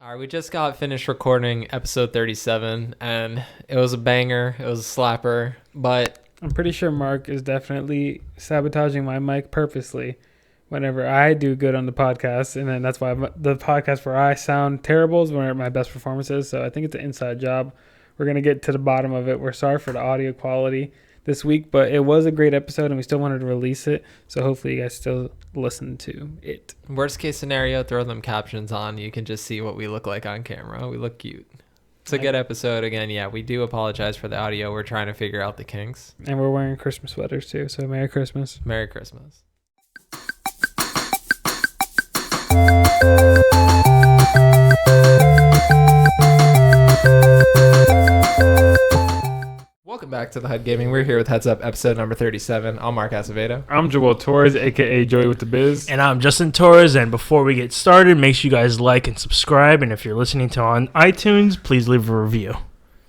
All right, we just got finished recording episode 37, and it was a banger. It was a slapper, but I'm pretty sure Mark is definitely sabotaging my mic purposely whenever I do good on the podcast, and then that's why the podcast where I sound terrible is where my best performance is, so I think it's an inside job. We're going to get to the bottom of it. We're sorry for the audio quality this week, but it was a great episode, and we still wanted to release it, so hopefully you guys still listen to it. worst case scenario, throw them captions on. You can just see what we look like on camera. We look cute. It's a good episode. Again, yeah, we do apologize for the audio. We're trying to figure out the kinks. And we're wearing Christmas sweaters too, so Merry Christmas. Merry Christmas. Welcome back to the HUD Gaming. We're here with Heads Up, episode number 37. I'm Mark Acevedo. I'm Joel Torres, a.k.a. Joey with the Biz. And I'm Justin Torres, and before we get started, make sure you guys like and subscribe, and if you're listening to on iTunes, please leave a review.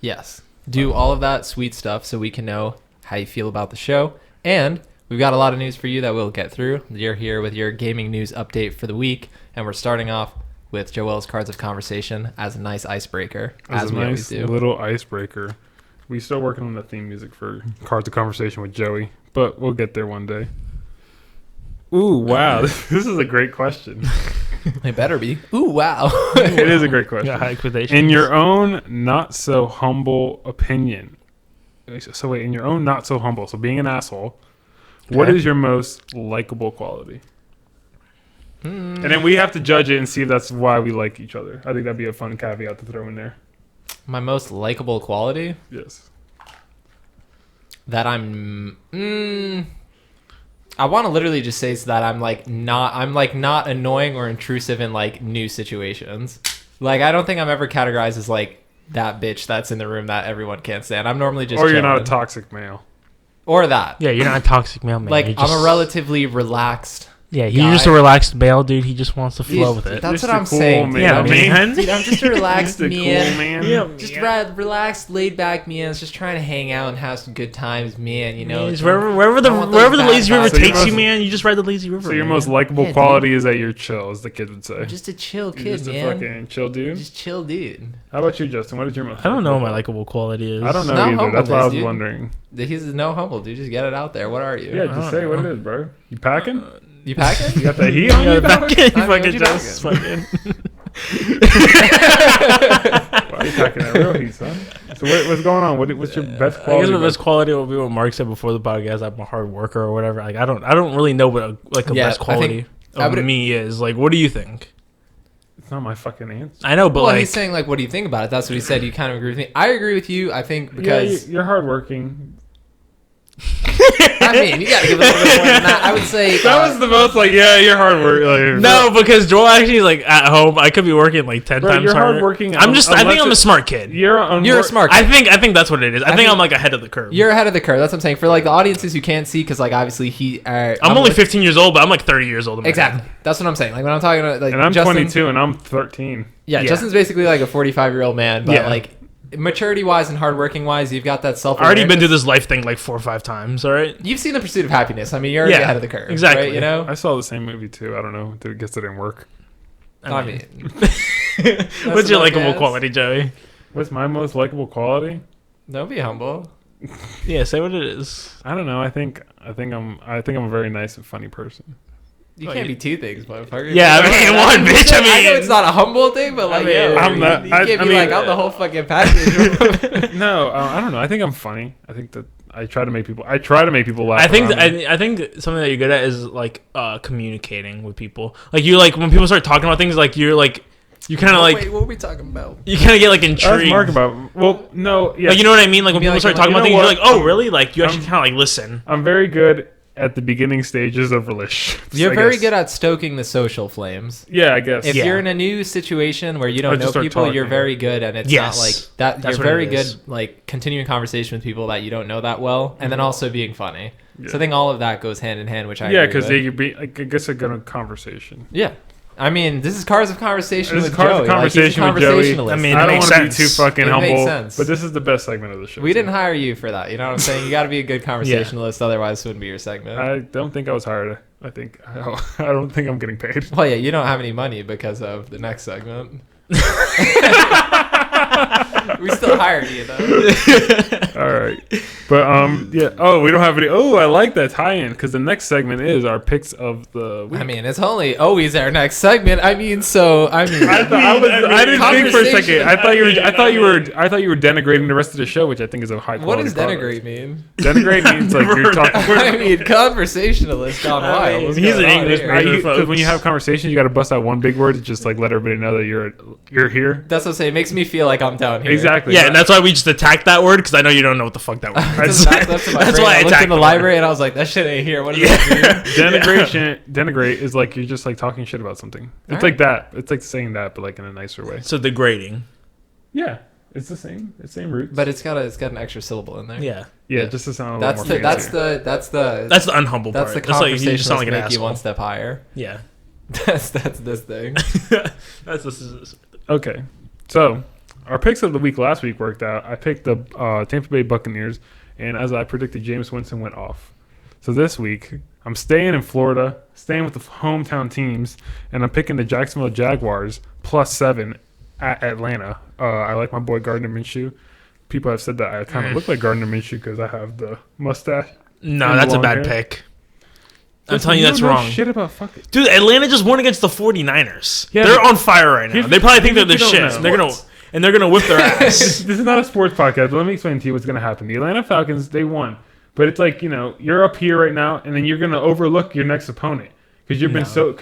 Yes. Do all of that sweet stuff so we can know how you feel about the show. And we've got a lot of news for you that we'll get through. You're here with your gaming news update for the week, and we're starting off with Joel's Cards of Conversation as a nice icebreaker, as a we always nice do. little icebreaker. We still working on the theme music for Cards of Conversation with Joey, but we'll get there one day. Ooh, wow. This is a great question. It better be. Ooh, wow. It is a great question. Yeah, high expectations. In your own not so humble opinion, in your own not so humble, so being an asshole, what Okay. is your most likable quality? And then we have to judge it and see if that's why we like each other. I think that'd be a fun caveat to throw in there. My most likable quality? Yes. That I'm I want to literally just say that I'm not annoying or intrusive in like new situations. Like I don't think I'm ever categorized as like that bitch that's in the room that everyone can't stand. I'm normally just Or you're not a chilling. toxic male. Or that. Yeah, you're not a toxic male, man. Like You're I'm just- a relatively relaxed Yeah, he's guy. just a relaxed male, dude. He just wants to flow with it. That's Just what a I'm cool saying. man. Yeah, man. Dude, I'm just a relaxed Just a man. cool man. Yeah. Just relaxed, laid back man. Just trying to hang out and have some good times, man. You know, It's wherever the I want those bad lazy river vibes. So you're takes you, most- man, you just ride the lazy river. So your man. most likable Yeah, quality is that you're chill, as the kids would say. I'm just a chill You're kid, just a man. fucking chill dude. Just chill dude. How about you, Justin? What is your most? I don't know what my likable likable quality is. quality? I don't know Not either. That's what I was humbleness, dude. wondering. He's no humble, dude. Just get it out there. What are you? Yeah, I just don't say what it know. is, bro. You packing? You packing? You got that heat on you? Yeah, back in, I mean, fucking what you just fucking. Why are you packing that real heat, son? So what's going on? What's your best I quality? guess my best quality will be what Mark said before the podcast. I'm a hard worker or whatever. Like I don't really know what a Yeah, best I quality think I of would- me is. Like, what do you think? It's not my fucking answer. I know, but Well, like, he's saying like, what do you think about it? That's what he said. You kind of agree with me. I agree with you. I think because You're hardworking. I mean, you gotta give it a little bit more than that. I would say That was the most like, yeah, you're hardworking. Like, no, because Joel actually is like at home. I could be working like 10 Bro, times you're harder. hardworking. I think unless I'm a smart kid. you're a smart. I think that's what it is. I think think- I'm like ahead of the curve. You're ahead of the curve. That's what I'm saying. For like the audiences who can't see, because like obviously I'm only 15 years old, but I'm like 30 years old. In my Exactly. head. That's what I'm saying. Like when I'm talking about like And I'm Justin, 22 and I'm 13. Yeah, Yeah. Justin's basically like a 45-year-old man, but Yeah. like maturity wise and hardworking wise, you've got that self. I already been through this life thing like 4 or 5 times. All right. You've seen The Pursuit of Happiness. I mean, you're already Yeah, ahead of the curve. exactly. Right? You know. I saw the same movie too. I don't know. I guess it didn't work. I mean, What's your about likable gas. quality, Joey? What's my most likable quality? don't be humble. Yeah, say what it is. I don't know. I think I'm a very nice and funny person. You Oh, can't you- be two things, motherfucker. Yeah, I mean, one, bitch. I I know mean- it's not a humble thing, but like, mean, yeah, I'm you, not- you can't I be mean, like, I'm the whole fucking package. No, I don't know. I think I'm funny. I think that I try to make people laugh. I think around me. I think something that you're good at is like communicating with people. Like you like when people start talking about things, like you're like you kind of like Wait, what are we talking about? you kind of get like That's intrigued. Mark about. Well, no, yeah. Like you know what I mean? Like when Be people like, start you talking know about things, what? you're like, oh really? Like you actually I'm- kind of like listen. I'm very good at the beginning stages of relationships. You're I very guess. good at stoking the social flames. Yeah, I guess. If Yeah. you're in a new situation where you Or don't just know start people, you're talking. very good, and it's Yes. not like that. That's You're what very it good, is. like continuing conversation with people that you don't know that well, and then also being funny. Yeah. So I think all of that goes hand in hand, which I Yeah, agree because with. you be. Like, I guess a good conversation. Yeah. I mean, this is Cars of Conversation This with is Cars of Joey. Conversation like, with he's a Joey. conversationalist. I mean, I it don't makes want to be too sense. fucking It makes humble, sense. but this is the best segment of the show. we didn't too. hire you for that. You know what I'm saying? You got to be a good conversationalist, otherwise this wouldn't be your segment. I don't think I was hired. I don't think I'm getting paid. Well, yeah, you don't have any money because of the next segment. We still hired you though. All right. But yeah. Oh, we don't have any. Oh, I like that tie-in because the next segment is our picks of the week. I mean, it's only always our next segment. I mean, I didn't think for a second. I thought you were denigrating the rest of the show, which I think is a high what quality. does denigrate mean? Denigrate means like you're talking. I mean, conversationalist gone wild. What's He's going an on English here? major. Because when you have conversations, you got to bust out one big word to just like let everybody know that you're here. That's what I'm saying. It makes me feel like I'm down here. Exactly. Yeah, and that's why we just attacked that word because I know you don't know what the fuck that word I is. just backed up to my That's brain. why I I looked attacked in the the library and I was like, that shit ain't here. What does that mean? Denigrate is like you're just like talking shit about something. It's Alright. like that. It's like saying that, but like in a nicer way. So degrading. Yeah, it's the same. It's same roots. But it's got an extra syllable in there. Yeah. yeah, yeah. just to sound a That's little the more that's fancy. That's the unhumble that's part. the That's like you just conversation sound like an make you asshole. one step higher. Yeah. That's this thing. That's this is Okay, so our picks of the week last week worked out. I picked the Tampa Bay Buccaneers, and as I predicted, Jameis Winston went off. So this week, I'm staying in Florida, staying with the hometown teams, and I'm picking the Jacksonville Jaguars +7 at Atlanta. I like my boy Gardner Minshew. People have said that I kind of look like Gardner Minshew because I have the mustache. no, And that's a long bad hair. pick. I'm Listen, telling you, that's don't know wrong. Shit about fucking. Dude, Atlanta just won against the 49ers. Yeah, they're but- on fire right now. Here's- They probably think they're the you don't shit. know. They're gonna whip their This ass. is not a sports podcast, but let me explain to you what's going to happen. The Atlanta Falcons, they won. But it's like, you're up here right now, and then you're going to overlook your next opponent. Because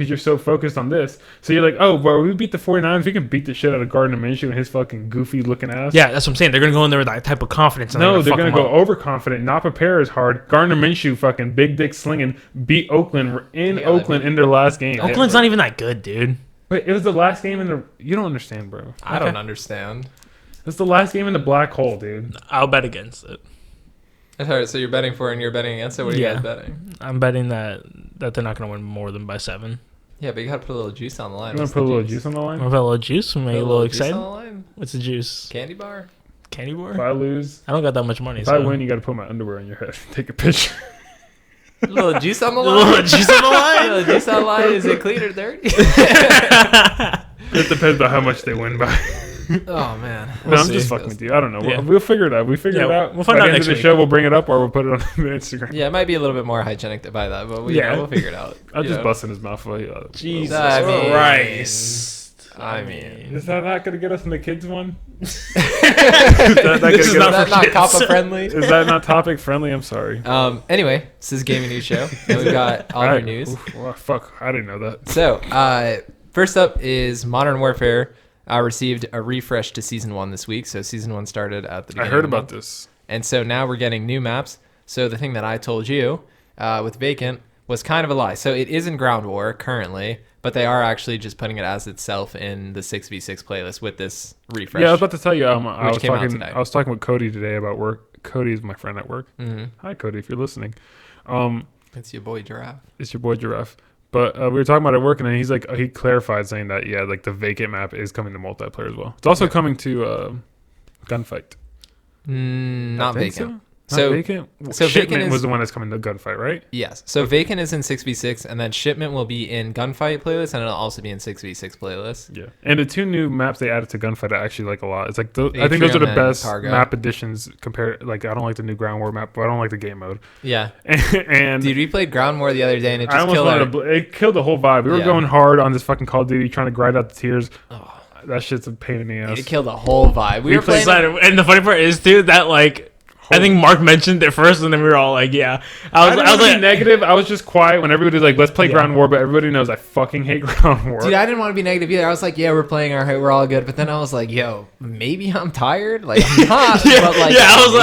you're so focused on this. So you're like, oh, bro, we beat the 49ers. We can beat the shit out of Gardner Minshew and his fucking goofy looking ass. Yeah, that's what I'm saying. They're gonna go in there with that type of confidence. And No, they're going going to to go overconfident, not prepare as hard. Gardner Minshew fucking big dick slinging beat Oakland in Oakland in their last game. Oakland's not even that good, dude. But it was the last game in the... You don't understand, bro. I don't understand. It's the last game in the black hole, dude. I'll bet against it. Alright, so you're betting for it and you're betting against it. What are you Yeah. guys betting? I'm betting that they're not gonna win more than by 7. Yeah, but you gotta put a little juice on the line. You want What's to put a the little juice on the line? Want a little juice? Make Put you a little juice on excited. the line? What's the juice? Candy bar? Candy If bar? I lose... I don't got that much money. If I win, you got to put my underwear on your head. Take a picture. A little juice on the a line? little juice on the A line. little juice on the line? Is it clean or dirty? It depends on how much they win by. Oh, man. No, I'm just fucking with you. I don't know. Yeah. We'll figure it out. We figure it Yeah, out. we'll find By out the end next of the week. show, we'll bring it up or we'll put it on the Instagram. Yeah, it might be a little bit more hygienic to buy that, but Yeah. we'll figure it out. I'll you just know. bust in his mouth. While you, Jesus I mean- Christ. I mean, Is that not going to get us in the kids one? This is is not that for not kids. COPPA friendly? Is that not topic friendly? I'm sorry. Anyway, this is Gaming News Show, and we've got all your Alright. news. Oof, well, fuck, I didn't know that. So, first up is Modern Warfare received a refresh to Season 1 this week. So, Season 1 started at the I beginning heard of the about month. this. And so now we're getting new maps. So, the thing that I told you with Vacant was kind of a lie. So, it is in Ground War currently, but they are actually just putting it as itself in the 6v6 playlist with this refresh. Yeah, I was about to tell you. I Which came out today. was talking with Cody today about work. Cody is my friend at work. Mm-hmm. Hi, Cody, if you're listening. It's your boy Giraffe. It's your boy Giraffe. But we were talking about it at work, and then he's like, he clarified saying that like the Vacant map is coming to multiplayer as well. It's also coming to Gunfight. Not I think Vacant. So So- Vacant. so Shipment Vacant is- was the one that's coming to Gunfight, right? Yes. So Vacant is in 6v6, and then Shipment will be in Gunfight playlist, and it'll also be in 6v6 playlist. Yeah. And the two new maps they added to Gunfight I actually like a lot. It's like I think those are the Atrium and best Cargo. map additions compared. Like I don't like the new Ground War map, but I don't like the game mode. Yeah. And Dude, we played Ground War the other day, and it I just almost killed wanted our... to. It killed the whole vibe. We were Yeah. going hard on this fucking Call of Duty, trying to grind out the tears. Oh. That shit's a pain in the ass. It killed the whole vibe. We were playing... And the funny part is, too, that like I think Mark mentioned it first, and then we were all like, "Yeah." I was like, like negative. I was just quiet when everybody was like, "Let's play Yeah. Ground War," but everybody knows I fucking hate Ground War. Dude, I didn't want to be negative either. I was like, yeah, we're playing all right, we're all good. But then I was like, yo, maybe I'm tired. Like, I'm not. yeah, but like, yeah. I was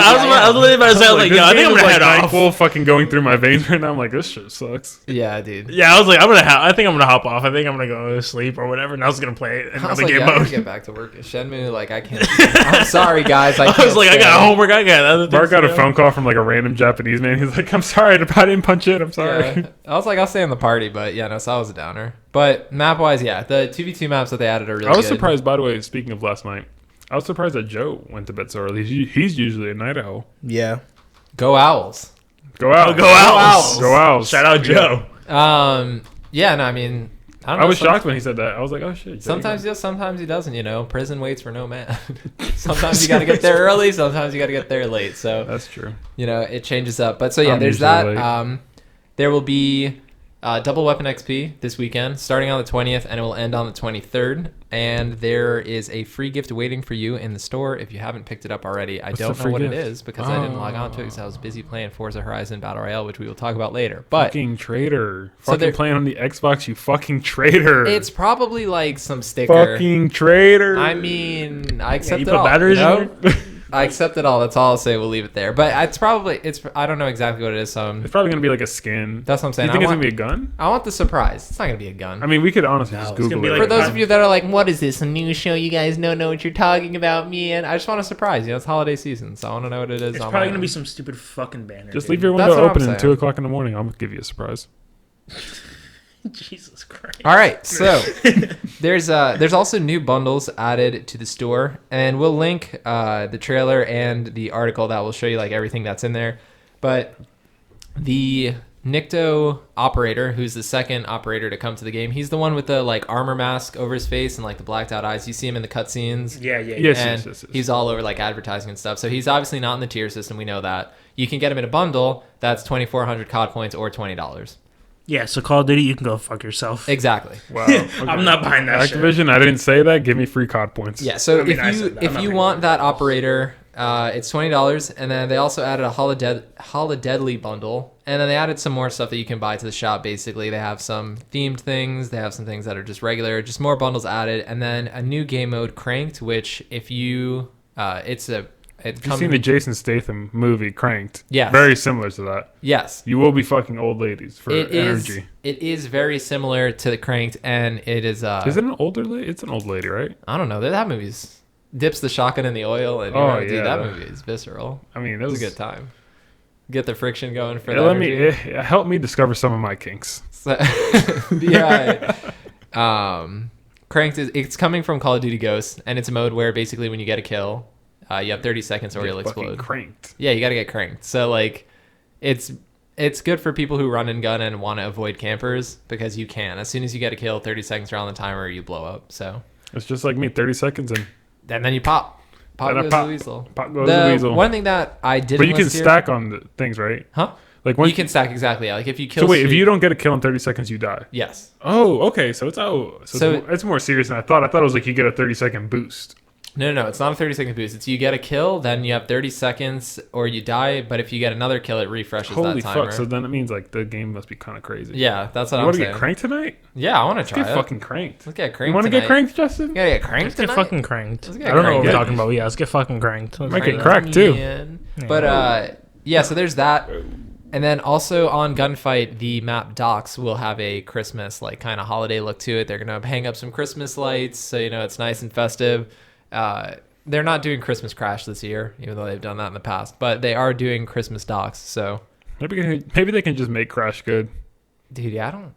am. literally about to say, I was like, this "Yo, I think game I'm is, gonna head off." NyQuil fucking going through my veins right now. I'm like, this shit sucks. Yeah, dude. Yeah, I was like, I think I'm gonna hop off. I think I'm gonna go to sleep or whatever, and I was gonna play I was another like, game yeah, I gotta mode. get back to work. Shenmue, like, I can't. I'm sorry, guys. I I was like, I got homework. I got other things. Mark got to a do. phone call from like a random Japanese man. He's like, "I'm sorry, I didn't punch it. I'm sorry." Yeah. I was like, I'll stay in the party, but yeah, no, so I was a downer. But map wise, yeah, the 2v2 maps that they added are really I was good. surprised, by the way. Speaking of last night, I was surprised that Joe went to bed so early. He's usually a night owl. Yeah. Go Owls. Go out, Go Owls. Go Owls. Shout out Joe. Yeah, no, I mean, don't I know, was shocked when he said that. I was like, oh shit. Sometimes he does, sometimes he doesn't. Prison waits for no man. Sometimes you got to get there early. Sometimes you got to get there late. So That's true. it changes up. But so yeah, I'm there's usually that. late. There will be Double Weapon XP this weekend, starting on the 20th, and it will end on the 23rd. And there is a free gift waiting for you in the store if you haven't picked it up already. I What's don't the know free what it gift? is because I didn't log on to it because I was busy playing Forza Horizon Battle Royale, which we will talk about later. But Fucking traitor. So Fucking there- playing on the Xbox, you fucking traitor. it's probably like some sticker. fucking traitor. I mean, I accept you it put all. batteries in know? I accept it all. That's all I'll say. We'll leave it there. But I don't know exactly what it is. So It's probably gonna be like a skin. that's what I'm Do saying. you think it's I want, gonna be a gun? I want the surprise. It's not gonna be a gun. I mean, we could honestly No, just it's gonna Google be it. like For a those gun. of you that are like, what is this? A new show? You guys don't know what you're talking about, man. I just want a surprise. It's holiday season, so I want to know what it is. It's on probably my gonna be end. some stupid fucking banner. Just dude. leave your That's window what I'm open at saying. 2 o'clock in the morning. I'm gonna give you a surprise. Jesus Christ. All right, so there's also new bundles added to the store, and we'll link the trailer and the article that will show you like everything that's in there. But the Nikto operator, who's the second operator to come to the game, he's the one with the like armor mask over his face and like the blacked out eyes. You see him in the cutscenes. Yeah, yeah. Yes, And yes. he's all over like advertising and stuff. So he's obviously not in the tier system. We know that. You can get him in a bundle that's 2,400 COD points or $20. Yeah, so Call of Duty, you can go fuck yourself. Exactly. Wow. Okay. I'm not buying that shit. Activision, I didn't say that. Give me free COD points. Yeah. So I mean, I if said that. I'm you not paying want that operator, it's $20, and then they also added a Holodeadly bundle, and then they added some more stuff that you can buy to the shop. Basically, they have some themed things. They have some things that are just regular. Just more bundles added, and then a new game mode, Cranked, which if you, Have you seen the Jason Statham movie, Cranked? Yes. Very similar to that. Yes. You will be fucking old ladies for It is. energy. It is very similar to the Cranked, and it is. Is it an older lady? It's an old lady, right? I don't know. That movie's dips the shotgun in the oil, and dude, yeah. that movie is visceral. I mean, It was a good time. Get the friction going for It that. let me help me discover some of my kinks. So, yeah. Cranked it's coming from Call of Duty Ghosts, and it's a mode where basically when you get a kill, you have 30 seconds or Get you'll fucking explode. Cranked. Yeah, you got to get cranked. So like, it's good for people who run and gun and want to avoid campers because you can. As soon as you get a kill, 30 seconds around the timer, you blow up. So It's just like me, 30 seconds and and then you pop. Pop And I goes pop. the weasel. pop goes the weasel. One thing that I did, But you can stack on the things, right? Huh? Like when You can stack exactly. Yeah. Like if you kill. So wait, if Sweet- you don't get a kill in 30 seconds, you die. Yes. Oh, okay. So it's So- it's more serious than I thought. I thought it was like you get a 30-second boost. No. It's not a 30-second boost. It's you get a kill, then you have 30 seconds, or you die. But if you get another kill, it refreshes Holy that timer. fuck! So then it means like the game must be kind of crazy. Yeah, that's what You I'm want to saying. get cranked tonight? Yeah, I want to Let's try get it. fucking cranked. Let's get cranked. You want to get tonight. cranked, Justin? You gotta get cranked Let's get tonight? fucking cranked. Let's get I don't know what cranked. we're talking about. Yeah, let's get fucking cranked. Might get cracked too. Man. But yeah, so there's that. And then also on Gunfight, the map docks will have a Christmas like kind of holiday look to it. They're gonna hang up some Christmas lights, so it's nice and festive. They're not doing Christmas Crash this year, even though they've done that in the past. But they are doing Christmas docks. So, Maybe they can just make Crash good. dude, yeah, I don't.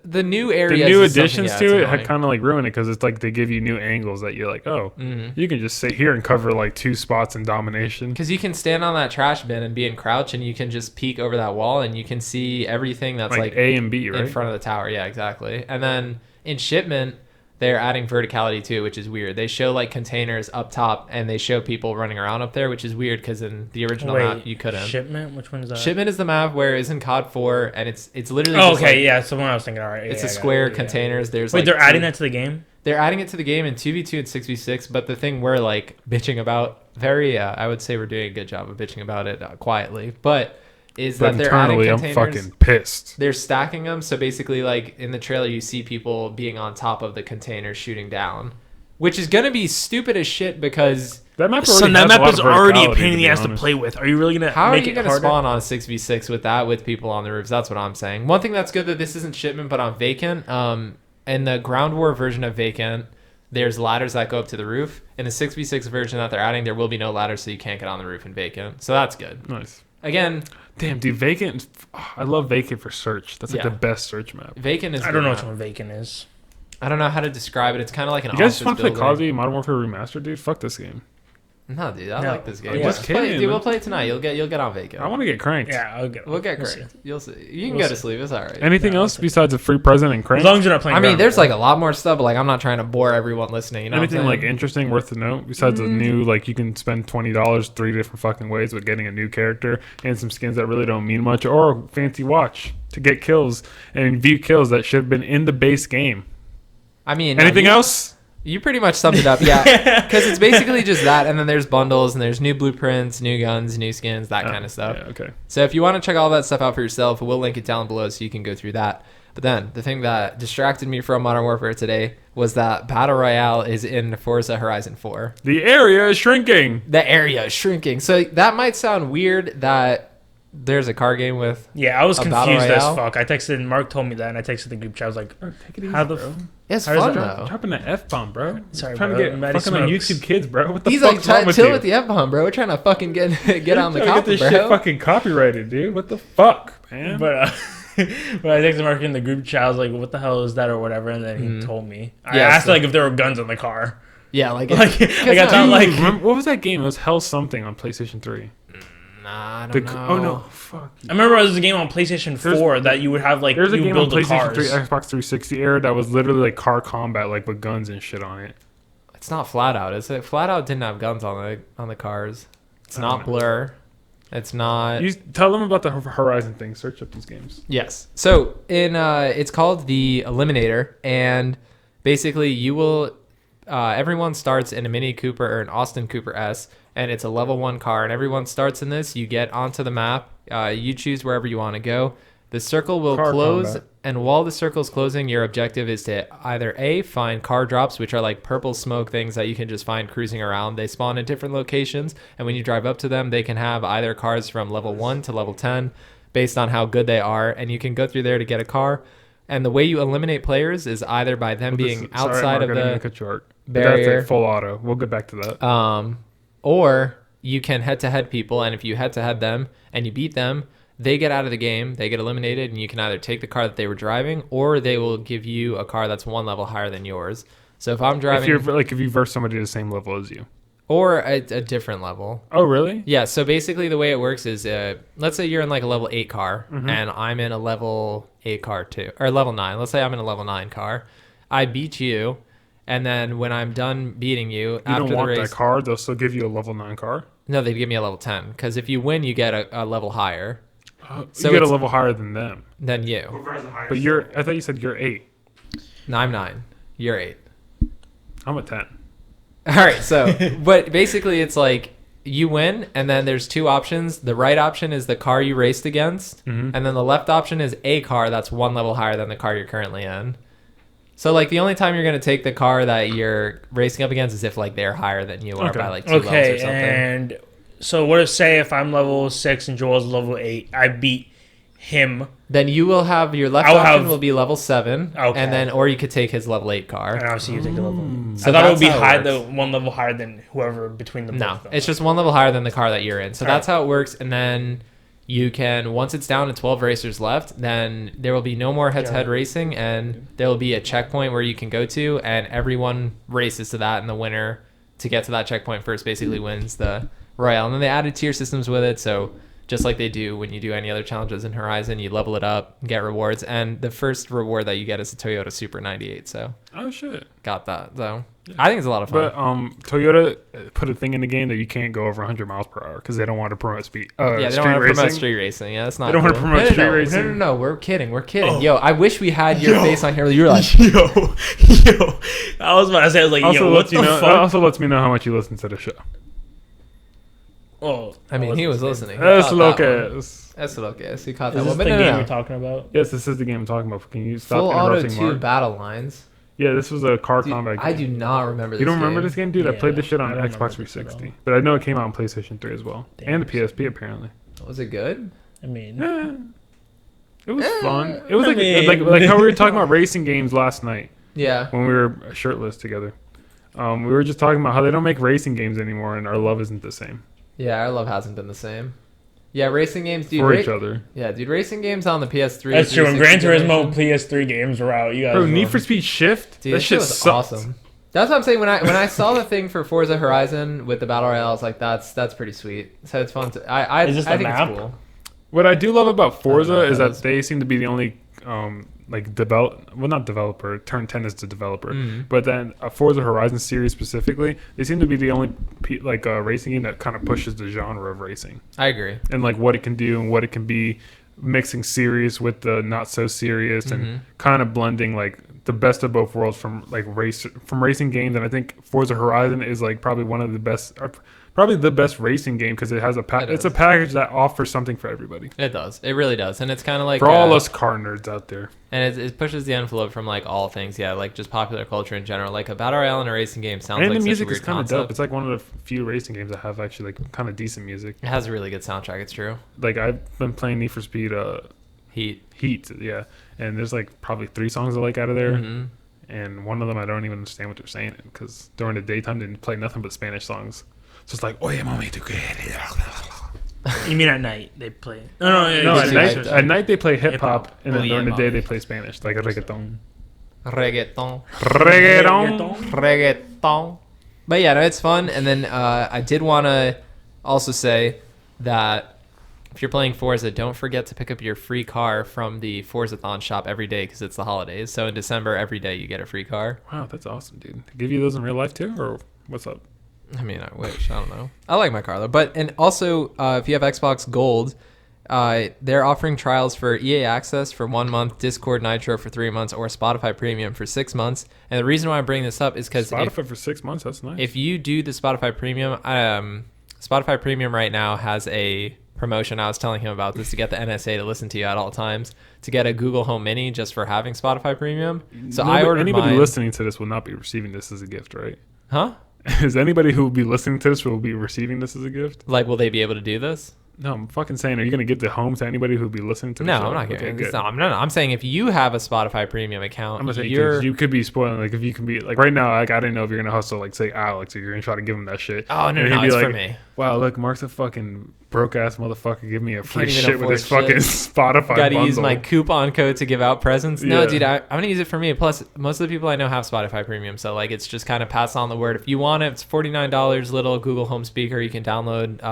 The new The areas, new is something, additions yeah, to it's it annoying. kind of like ruin it because it's like they give you new angles that you're like, oh, Mhm. you can just sit here and cover like 2 spots in domination. Because you can stand on that trash bin and be in crouch, and you can just peek over that wall, and you can see everything that's Like like A and B, right? in front of the tower. Yeah, exactly. And then in shipment, they're adding verticality too, which is weird. They show like containers up top, and they show people running around up there, which is weird because in the original map you couldn't. Shipment? Which one is that? Shipment is the map where it's in COD 4, and it's literally Oh, just okay, like, yeah, it's the one I was thinking. All right, it's yeah, a I got square it, yeah. containers. There's Wait, like they're adding two- that to the game? They're adding it to the game in 2v2 and 6v6, but the thing we're like bitching about, I would say we're doing a good job of bitching about it quietly, but is But that they're adding internally, I'm containers. fucking pissed. They're stacking them, so basically, like in the trailer, you see people being on top of the containers shooting down, which is gonna be stupid as shit because That map So already that has a map lot is of already a verticality, pain in to the be ass to honest. play with. Are you really gonna how are make you it gonna harder? spawn on a 6v6 with that with people on the roofs? That's what I'm saying. One thing that's good that this isn't shipment, but on Vacant, in the Ground War version of Vacant, there's ladders that go up to the roof. In the 6v6 version that they're adding, there will be no ladders, so you can't get on the roof in Vacant. So that's good. Nice. Again, Damn, dude, Vacant. I love Vacant for search. That's like Yeah. the best search map. Vacant is. I don't know good which map. one Vacant is. I don't know how to describe it. It's kind of like an. You guys just office want to play building. Call of Duty Modern Warfare Remastered, dude? Fuck this game. No, dude, I No. like this game. Yeah. Let's Just play, kidding, dude, we'll man. play it tonight. You'll get on Vacant. I want to get cranked. Yeah, I'll get. We'll get we'll see. cranked. You'll see. You can We'll go to see. sleep. It's all right. Anything Yeah, else I'll besides a free present and As crank? long as you're not playing. I mean, Ground there's War. like a lot more stuff, but like I'm not trying to bore everyone listening. You know Anything what I'm like saying? interesting worth to note besides the new like you can spend $20 3 different fucking ways with getting a new character and some skins that really don't mean much or a fancy watch to get kills and view kills that should have been in the base game. I mean, no, Anything you- else? You pretty much summed it up, yeah. Because it's basically just that, and then there's bundles, and there's new blueprints, new guns, new skins, that kind of stuff. Yeah, okay. So if you want to check all that stuff out for yourself, we'll link it down below so you can go through that. But then the thing that distracted me from Modern Warfare today was that Battle Royale is in Forza Horizon 4. The area is shrinking. The area is shrinking. So that might sound weird that there's a car game with. Yeah, I was A Battle confused as Royale? fuck. I texted and Mark told me that, and I texted the group chat. I was like, Bro, take it easy, How the bro. It's How does fun that- though. Dropping the F-bomb, bro. Sorry, trying bro. to get Matty fucking on smokes. YouTube Kids, bro. What the He's fuck's like, wrong with chill you? with the F-bomb, bro. We're trying to fucking get on the Trying to cop, get this bro. shit fucking copyrighted, dude. What the fuck, man? but when I texted Mark in the group chat, I was like, what the hell is that or whatever, and then he Mhm. told me. I Yeah, asked so- like if there were guns in the car. Yeah, like, Like, I no, thought Dude, like remember, what was that game? It was Hell something on PlayStation 3. nah, I The, don't know. oh no, fuck. I remember there was a game on PlayStation 4 that you would have like There's a you game on build the PlayStation cars. 3, Xbox 360 era that was literally like car combat, like with guns and shit on it. It's not Flat Out, is it? Flat Out didn't have guns on the cars. It's I not don't know. Blur. It's not. You tell them about the Horizon thing. Search up these games. Yes. So it's called the Eliminator, and basically you will. Everyone starts in a Mini Cooper or an Austin Cooper S, and it's a level 1 car, and everyone starts in this. You get onto the map. You choose wherever you want to go. The circle will Car close, combat. and while the circle's closing, your objective is to either A, find car drops, which are like purple smoke things that you can just find cruising around. They spawn in different locations, and when you drive up to them, they can have either cars from level 1 to level 10 based on how good they are, and you can go through there to get a car. And the way you eliminate players is either by them being outside of the That's barrier. it, full auto. We'll get back to that. Or you can head-to-head people, and if you head-to-head them and you beat them, they get out of the game, they get eliminated, and you can either take the car that they were driving, or they will give you a car that's 1 level higher than yours. So if I'm driving, If you verse somebody the same level as you. or a different level. Oh really? Yeah, so basically the way it works is, let's say you're in like a level 8 car, and I'm in a level 8 car too, or level 9. Let's say I'm in a level 9 car. I beat you, and then when I'm done beating you, You after don't the want race, that car. They'll still give you a level 9 car. no, they give me a level 10, because if you win, you get a level higher So you get a it's- level higher than them. than you. But I thought you said you're 8. No, I'm 9. You're 8. I'm a 10. All right, so but basically it's like you win, and then there's 2 options. The right option is the car you raced against, Mhm. and then the left option is a car that's 1 level higher than the car you're currently in. So like the only time you're gonna take the car that you're racing up against is if like they're higher than you are Okay. by like 2 levels or Okay, something. and so what if say if I'm level 6 and Joel's level 8, I beat him, Then you will have your left I'll option have- will be level 7, Okay. and then or you could take his level 8 car. and obviously you take the level. So I thought it would that's be how it high, works. the 1 level higher than whoever between the both No, of them. it's just 1 level higher than the car that you're in. So All that's how it works. And then you can, once it's down to 12 racers left, then there will be no more head-to-head Yeah. racing, and there will be a checkpoint where you can go to, and everyone races to that, and the winner to get to that checkpoint first basically wins the Royale. And then they added tier systems with it, so just like they do when you do any other challenges in Horizon, you level it up, get rewards, and the first reward that you get is a Toyota Supra 98, so Oh shit. got that. So I think it's a lot of fun. But Toyota put a thing in the game that you can't go over 100 miles per hour because they don't want to promote speed. Yeah, they street don't want to racing. promote street racing. Yeah, that's not. They don't wanna cool. promote no, street no, no. racing. No, no, no. We're kidding. We're kidding. Oh. Yo, I wish we had your Yo. face on here. You were like, yo, I was about to say, I was like, Also yo, what lets the you know. fuck? Also lets me know how much you listen to the show. Oh, I mean, he was listening. He That's caught that one. Lucas. That's okay. So he caught Is that this one. But the no, game no, we're no. talking about? Yes, this is the game I'm talking about. Can you stop Full auto interrupting 2 Mark? battle lines. Yeah, this was a car Dude, combat game. I do not remember this. You don't remember game. this game, dude? I Yeah, played this shit on I don't remember Xbox this at 360, all. but I know it came out on PlayStation 3 as well, Damn. and the PSP apparently. Was it good? I mean, It was fun. It was I like, mean- like how we were talking about racing games last night Yeah. when we were shirtless together. We were just talking about how they don't make racing games anymore, and our love isn't the same Yeah, our love hasn't been the same. Yeah, racing games, dude. for each other. Yeah, dude. Racing games on the PS3. that's true. When Gran 360 Turismo generation- PS3 games were out, you guys. Bro, were- Need for Speed Shift. Dude, that that shit was sucked. awesome. That's what I'm saying. When I saw the thing for Forza Horizon with the battle royale, I was like, that's pretty sweet. So it's fun. I Is this I the think map? it's cool. What I do love about I don't know Forza what is that that is. they seem to be the only not developer. Turn 10 is the developer, Mhm. but then Forza Horizon series specifically, they seem to be the only racing game that kind of pushes the genre of racing I agree. and like what it can do and what it can be, mixing serious with the not so serious Mhm. and kind of blending like the best of both worlds from racing games. And I think Forza Horizon is like probably one of the best. Probably the best racing game because it has it's a is. package that offers something for everybody. It does. It really does, and it's kind of like For all us car nerds out there. and it pushes the envelope from like all things. Yeah, like just popular culture in general. Like a battle royale and a racing game sounds And like the such a music weird is kind of concept. dope. It's like one of the few racing games that have actually like kind of decent music. It has a really good soundtrack. It's true. Like I've been playing Need for Speed Heat. Heat, yeah, and there's like probably 3 songs I like out of there, Mhm. and one of them I don't even understand what they're saying because during the daytime they didn't play nothing but Spanish songs. So it's like, oye mami, tu quieres. You mean at night they play? No, yeah, No, it's at night they play hip Hip-hop. hop, and then Oye, during the day mami. they play Spanish, like reggaeton. Reggaeton. Reggaeton. Reggaeton. But yeah, no, it's fun. And then I did want to also say that if you're playing Forza, don't forget to pick up your free car from the Forzathon shop every day because it's the holidays. So in December, every day you get a free car. Wow, that's awesome, dude. They give you those in real life too, or what's up? I mean, I wish. I don't know. I like my car though. But and also, if you have Xbox Gold, they're offering trials for EA Access for 1 month, Discord Nitro for 3 months, or Spotify Premium for 6 months. And the reason why I'm bringing this up is because Spotify for 6 months. That's nice. if you do the Spotify Premium, Spotify Premium right now has a promotion. I was telling him about this to get the NSA to listen to you at all times, to get a Google Home Mini just for having Spotify Premium. So I ordered anybody mine. listening to this will not be receiving this as a gift, right? Huh? Is anybody who will be listening to this will be receiving this as a gift? Like, will they be able to do this? No, I'm fucking saying, are you going to give the home to anybody who will be listening to the No, show? I'm not Okay, getting good. it. I'm saying if you have a Spotify Premium account, I'm gonna say you're. 'cause you could be spoiling. Like if you can be like right now, like I didn't know if you're gonna hustle like say Alex or you're gonna try to give him that shit. Oh no, And no, he'd be it's like, for me. Wow, look, Mark's a fucking broke ass motherfucker. Give me a free Can't even shit with his afford fucking shit. Spotify. Got to bundle. use my coupon code to give out presents. No, Yeah. dude, I'm gonna use it for me. Plus, most of the people I know have Spotify Premium, so like it's just kind of pass on the word. If you want it, it's $49. Little Google Home speaker. You can download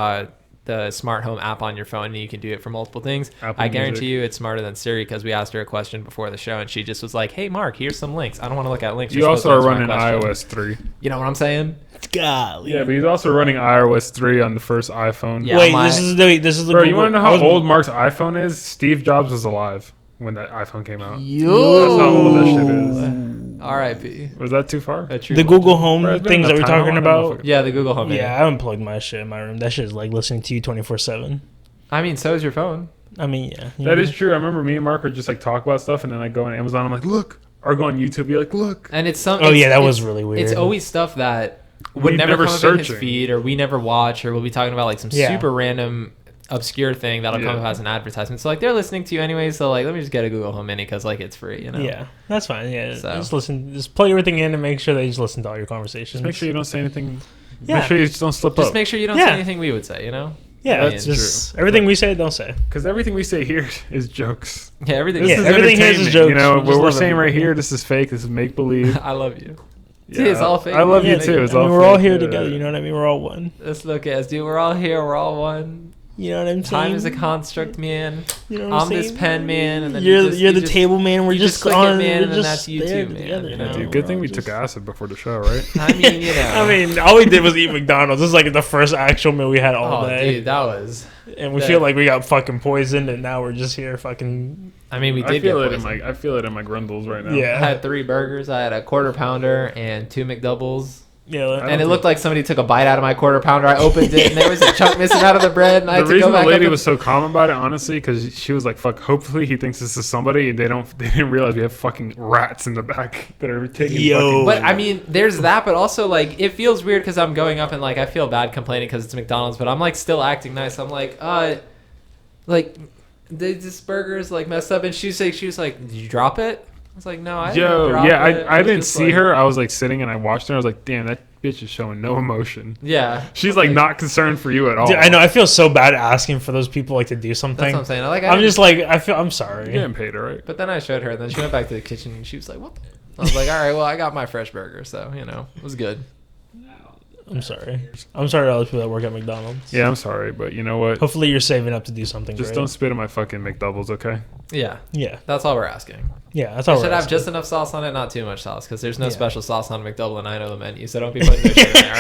the smart home app on your phone, and you can do it for multiple things. Apple I guarantee Music. you, it's smarter than Siri because we asked her a question before the show, and she just was like, "Hey, Mark, here's some links. I don't want to look at links. You You're also supposed are to answer my running question." iOS 3. You know what I'm saying? Golly. Yeah, but he's also running iOS 3 on the first iPhone. Yeah, Wait, my- this is the. Bro, you Google- want to know I how was- old Mark's iPhone is? Steve Jobs was alive when that iPhone came out. Yo. That's how old that shit is. R.I.P. Was that too far? A true The legend. Google Home Bro, it's been things that enough we're time. talking I don't know about. Yeah, the Google Home. Mini. Yeah, I unplugged my shit in my room. That shit is like listening to you 24/7. I mean, so is your phone. I mean, yeah. you That know? is true. I remember me and Mark would just like talk about stuff, and then I go on Amazon. I'm like, look, or go on YouTube. Be like, look. And it's some. Oh it's- yeah, that it's- was really weird. It's always stuff that would We've never never come up in his searching. feed, or we never watch, or we'll be talking about like some Yeah. super random, obscure thing that'll come Yeah. up as an advertisement. So like they're listening to you anyway. So like, let me just get a Google Home Mini because like it's free. You know. Yeah, that's fine. Yeah, So. just listen. Just plug everything in and make sure they just listen to all your conversations. Just make sure you don't say anything. Yeah. Make sure you just don't slip Just up. make sure you don't Yeah. say anything we would say. You know. Yeah, That's just everything we say, don't say. Because everything we say here is jokes. Yeah. Everything. Yeah, This is everything here is entertainment, jokes. You know, We what just we're love saying it. right here, this is fake. This is make believe. I love you. See, it's all fake. I love Yeah, you too. It's I mean, all we're all fake, here yeah. together. You know what I mean? We're all one. Let's look at us, dude. We're all here. We're all one. You know what I'm saying? Time is a construct, man. You know what I'm this saying? pen, man, and then you're you just, you're you the just, table man. We're you just just click it, on. man, we're and then just that's you there too, man, together, you you know? know? Dude, We're good thing all we just- took acid before the show, right? I mean, you know. I mean, all we did was eat McDonald's. This is like the first actual meal we had all oh, day, dude, that was. and we that- feel like we got fucking poisoned, and now we're just here fucking. I mean, we I did feel get it in poisoned. my. I feel it in my grundles right now. I Yeah, had 3 burgers. I had a quarter pounder and 2 McDoubles. yeah. I And it don't looked like somebody took a bite out of my quarter pounder. I opened it and there was a chunk missing out of the bread. And I had The to go reason the back lady up was so calm about it, honestly, because she was like, "Fuck." Hopefully, he thinks this is somebody, and they didn't realize we have fucking rats in the back that are taking. Yo. fucking- But I mean, there's that, but also like it feels weird because I'm going up and like I feel bad complaining because it's McDonald's, but I'm like still acting nice. I'm like this burger's like messed up, and she was like, "Did you drop it?" I was like, "No, I didn't Yo, drop yeah, it." I was didn't just see like- her. I was like sitting and I watched her. I was like, damn, that bitch is showing no emotion. Yeah, She's like not concerned for you at all. Dude, I know. I feel so bad asking for those people like to do that's something. what I'm saying. I I'm just like, I'm sorry. You're getting paid, all right? But then I showed her, and then she went back to the kitchen, and she was like, "What?" I was like, all right, well, I got my fresh burger, so it was good. I'm sorry. I'm sorry to all the people that work at McDonald's. Yeah, I'm sorry, but you know what? Hopefully you're saving up to do something Just great. don't spit in my fucking McDoubles, okay? Yeah, Yeah. that's all we're asking. Yeah, that's all It we're should have asking. just enough sauce on it, not too much sauce, because there's no Yeah. special sauce on McDouble, and I know the menu, so don't be putting no shit in there,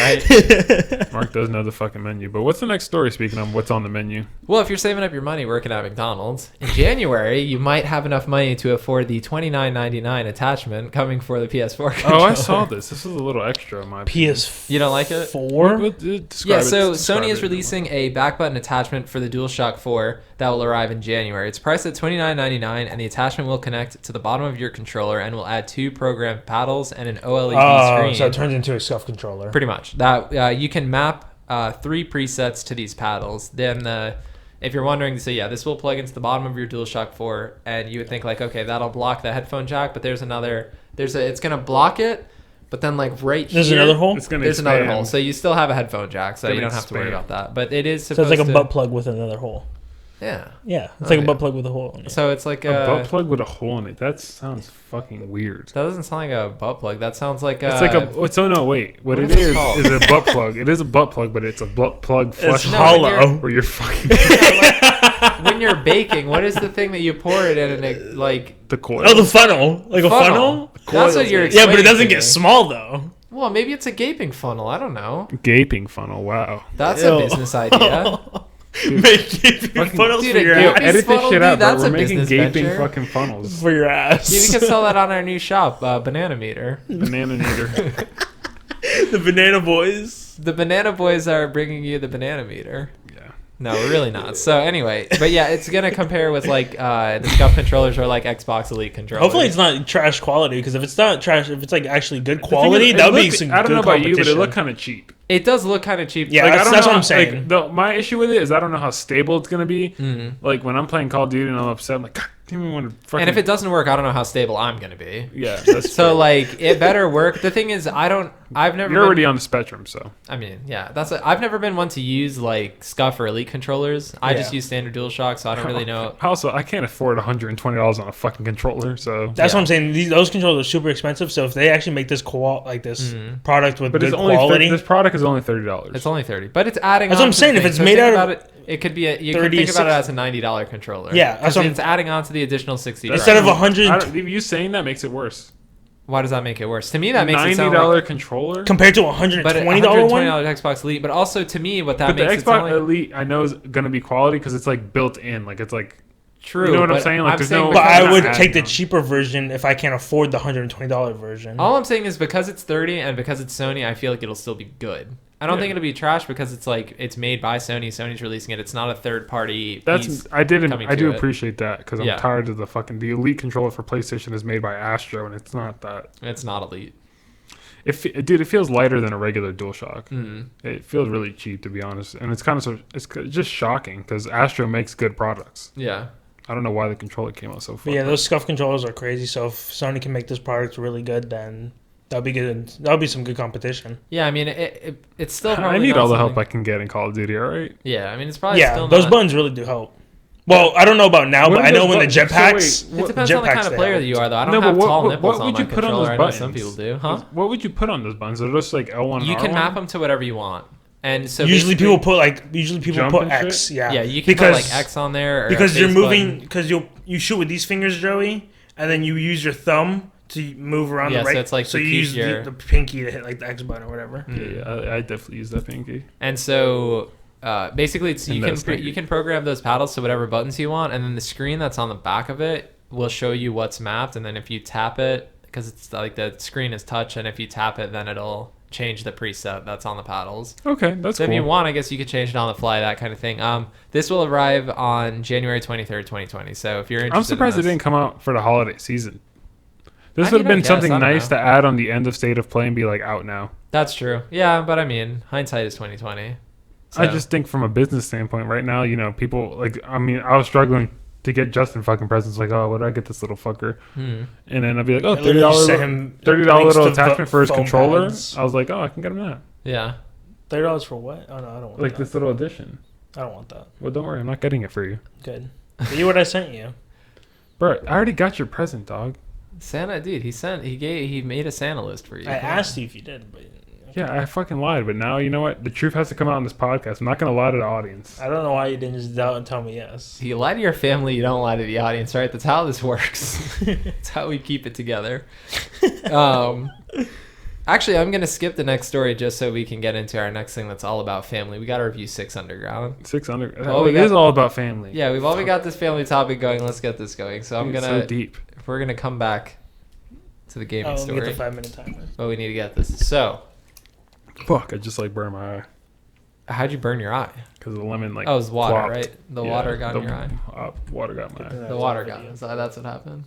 all right? Mark does know the fucking menu. But what's the next story, speaking of what's on the menu? Well, if you're saving up your money working at McDonald's, in January, you might have enough money to afford the $29.99 attachment coming for the PS4 controller. Oh, I saw this. This is a little extra in my opinion. PS4. You don't like it? Describe Yeah, so describe Sony is it. releasing a back button attachment for the DualShock 4 that will arrive in January. It's priced at $29.99, and the attachment will connect to the bottom of your controller and will add 2 programmed paddles and an OLED Oh, screen. so it turns into a scuff controller. Pretty much. That you can map 3 presets to these paddles. Then if you're wondering, so yeah, this will plug into the bottom of your DualShock 4, and you would think like, okay, that'll block the headphone jack, but it's gonna block it, but then like right There's here, another hole? It's gonna there's another expand. hole, so you still have a headphone jack, so Gonna you don't have to worry expand. about that. But it is So supposed it's like a to, butt plug with another hole. yeah. Yeah, it's Oh, like a yeah. butt plug with a hole in it. So it's like A butt plug with a hole in it. That sounds fucking weird. that doesn't sound like a butt plug. That sounds like It's like a. Oh no! Wait. What what it is it is called? is a butt plug. It is a butt plug, but it's a butt plug flush. It's No, hollow. Where you're fucking when you're baking. What is the thing that you pour it in and it like? the coil. Oh, the funnel. Like a funnel? That's what you're. Yeah, but it explaining doesn't to get me. small, though. Well, maybe it's a gaping funnel. I don't know. Gaping funnel. Wow. That's Ew. a business idea. Make gaping funnels Dude, for a your gaping ass. Edit this funnel, shit dude, out, bro. that's We're a making business gaping venture. fucking funnels. For your ass. Dude, we can sell that on our new shop, Banana Meter. Banana meter. The Banana Boys. The Banana Boys are bringing you the Banana Meter. Yeah. No, we're really not. So anyway, but yeah, it's gonna compare with like the SCUF controllers or like Xbox Elite controllers. Hopefully it's not trash quality, because if it's not trash, if it's like actually good The thing quality, is, that would it be looked- some I don't good know about you, but it competition. looked kind of cheap. It does look kind of cheap. Yeah, Like, I that's- don't that's know, what I'm saying. Like, my issue with it is I don't know how stable it's gonna be. Mhm. Like when I'm playing Call of Duty and I'm upset, I'm like, God damn, I want to fucking. And if it doesn't work, I don't know how stable I'm gonna be. yeah, that's So true. like, it better work. The thing is, I've never. You're been- already on the spectrum, so I mean, yeah, I've never been one to use like SCUF or Elite controllers. I just Yeah. use standard DualShock, so I don't really know. Also, I can't afford $120 on a fucking controller, so. That's Yeah. what I'm saying. Those controllers are super expensive. So if they actually make this product with But good it's only quality, this product is only $30. It's only 30, but it's adding. That's on what I'm to saying, the if thing. it's So made think out of about it, it could be you can 30, think about it 60 as a $90 controller. Yeah, that's because what I'm- it's adding on to the additional 60. instead of dollars. 100 you saying that makes it worse. Why does that make it worse? To me, that makes it $90 sound like. controller. compared to a But $120 one. $120 Xbox Elite, but also to me, what that But the makes it sound Xbox like Elite, I know, is gonna be quality because it's like built in. Like it's like true. you know what I'm but saying? Like, there's no- But because I would adding take the on. cheaper version if I can't afford the $120 version. all I'm saying is because it's 30 and because it's Sony, I feel like it'll still be good. I don't Yeah. think it'll be trash because it's like it's made by Sony. Sony's releasing it. It's not a third party. that's piece. I didn't coming I do to it. appreciate that because I'm Yeah. tired of the Elite controller for PlayStation is made by Astro and it's not that. It's not Elite. Dude, it feels lighter than a regular DualShock. Mm. It feels really cheap to be honest, and it's kind of it's just shocking because Astro makes good products. Yeah. I don't know why the controller came out so But far. yeah, those SCUF controllers are crazy. So if Sony can make this product really good, then that'll be good. That'll be some good competition. Yeah, I mean, it's still probably I need not all the help something- I can get in Call of Duty. All right. Yeah, I mean, it's probably Yeah, still those not, buttons really do help. Well, I don't know about now, What but are I know those when the buttons? So jetpacks. wait, It depends on the kind of jetpacks player they that you are, though. I don't No, but have what- tall what- nipples what on would my you put on controller. those I know some people buttons? do, huh? What would you put on those buttons? Are those like L1 and You can R1? map them to whatever you want, and so Usually basically- people put Jump put and X. shit? Yeah, Yeah, you can put like X on there or a because you're face moving button. because you shoot with these fingers, Joey, and then you use your thumb to move around Yeah, the so right. it's like so to you keep use your- the pinky to hit like the X button or whatever. Yeah, I definitely use that pinky. And so basically, it's And that's not you can program those paddles to whatever buttons you want, and then the screen that's on the back of it will show you what's mapped. And then if you tap it, because it's like the screen is touch, and if you tap it, then it'll change the preset that's on the paddles. Okay, that's So cool. if you want, I guess you could change it on the fly, that kind of thing. This will arrive on January 23rd, 2020. So if you're interested, I'm surprised in it this, didn't come out for the holiday season. This I would have mean, I been guess, something I don't nice know. to add on the end of State of Play and be like out now. That's true. Yeah, but I mean, hindsight is 2020. I So- just think from a business standpoint, right now, people like. I mean, I was struggling to get Justin fucking presents. Like, oh, what did I get this little fucker? Hmm. And then I'd be like, oh, I literally just sent $30 him $30 links little to attachment for his foam controller. pads. I was like, oh, I can get him that. Yeah. $30 for what? Oh no, I don't want Like that. this little addition. I don't want that. Well, don't worry, I'm not getting it for you, Good. See what I sent you. bro. I already got your present, dog. Santa, dude, he made a Santa list for you. I Come on. asked you if you did, but Yeah, I fucking lied, but now you know what? The truth has to come out on this podcast. I'm not gonna lie to the audience. I don't know why you didn't just doubt and tell me yes. You lie to your family, you don't lie to the audience, right? That's how this works. That's how we keep it together. Actually, I'm gonna skip the next story just so we can get into our next thing that's all about family. We got to review Six Underground. 600. Well, Oh, we it got- is all about family. Yeah, we've already got this family topic going. Let's get this going. So I'm Dude, gonna so deep. we're gonna come back to the gaming Oh, let me get story, the 5-minute timer. but we need to get this. So, Fuck, I just like burned my eye how'd you burn your eye? because the lemon like. Oh, it was water, plopped. right? The Yeah, water got in the- your eye. Water got my eye. The water got in. So that's what happened.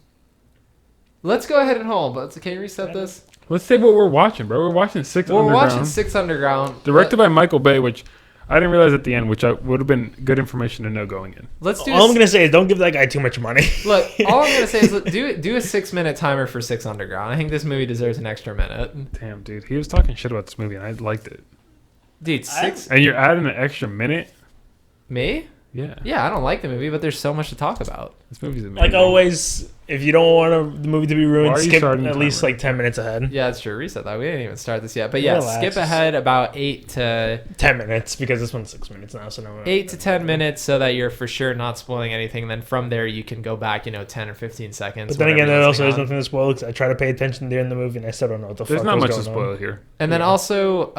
Let's go ahead and hold. But can you reset this? Let's say what we're watching, bro. We're watching Six Well, we're Underground. watching Six Underground. Directed by Michael Bay, which I didn't realize at the end, which would have been good information to know going in. Let's do. All I'm a, gonna say is don't give that guy too much money. look. All I'm gonna say is do a 6-minute timer for Six Underground. I think this movie deserves an extra minute. Damn, dude, he was talking shit about this movie, and I liked it. Dude, six. And you're adding an extra minute. Me? Yeah, Yeah, I don't like the movie, but there's so much to talk about. this movie's amazing. Like always, if you don't want the movie to be Why ruined, are you skip starting the at least timer? like 10 minutes ahead. Yeah, that's true. Reset that. We didn't even start this yet, but yeah, Relax. skip ahead about 8 to 10 minutes because this one's 6 minutes now. So no. 8 to 10 minutes, so that you're for sure not spoiling anything. Then from there, you can go back, 10 or 15 seconds. But then again, whatever there you're also is listening on. nothing to spoil because I try to pay attention during the movie and I still don't know what the There's fuck not was much to going spoil on. here. And then Yeah. also,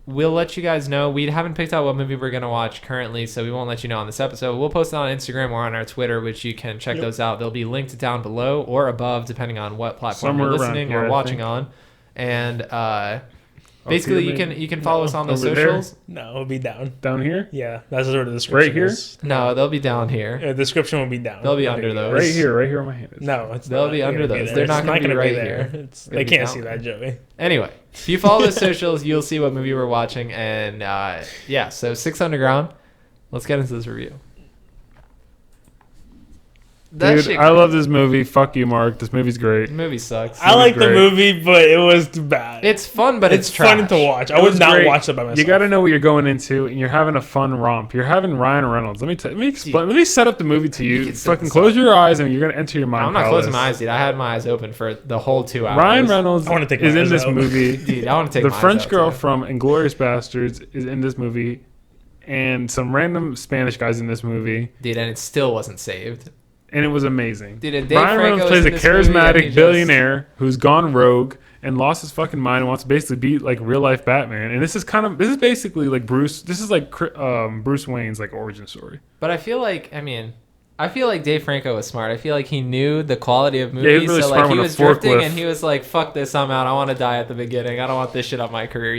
we'll let you guys know. We haven't picked out what movie we're going to watch currently, so we won't let you know on this episode. We'll post it on Instagram or on our Twitter, which you can check those out. They'll be linked down below or above, depending on what platform Somewhere you're around listening here, or I watching think. on. And basically, you can follow us on the Over there? socials. No, it'll be down. Down here, Yeah, that's sort of the description. Right here? is. No, they'll be down here. The description will be down. They'll be There under you go. those. right here where my hand is. No, it's They'll not. be You're under gonna those. there. They're It's not gonna be right there. here. They be can't down. see that, Joey. Anyway, if you follow the socials, you'll see what movie we're watching. And so Six Underground. Let's get into this review. Dude, I love this movie. Fuck you, Mark. This movie's great. The movie sucks. I like the great. movie, but it was too bad. It's fun, but it's fun trash. to watch. I It would was not great. watch it by myself. You got to know what you're going into, and you're having a fun romp. You're having Ryan Reynolds. Let me explain. Let me set up the movie to you. can set Fucking this close your eyes, and you're gonna enter your mind. I'm not palace. closing my eyes, dude. I had my eyes open for the whole 2 hours. Ryan Reynolds I wanna take is my in eyes this out. movie. Dude, I want to take The my eyes French out, girl too. from Inglourious Bastards is in this movie, and some random Spanish guys in this movie, Dude, and it still wasn't saved. and it was amazing. Dude, and Dave Ryan Franco Reynolds is plays in a this movie, and he charismatic just- billionaire who's gone rogue and lost his fucking mind and wants to basically be like real life Batman. And this is basically like Bruce. This is like Bruce Wayne's like origin story. But I feel like Dave Franco was smart. I feel like he knew the quality of Yeah, he was movies, really so smart like he with a was drifting, forklift. and he was like, "Fuck this, I'm out. I want to die at the beginning. I don't want this shit up my career."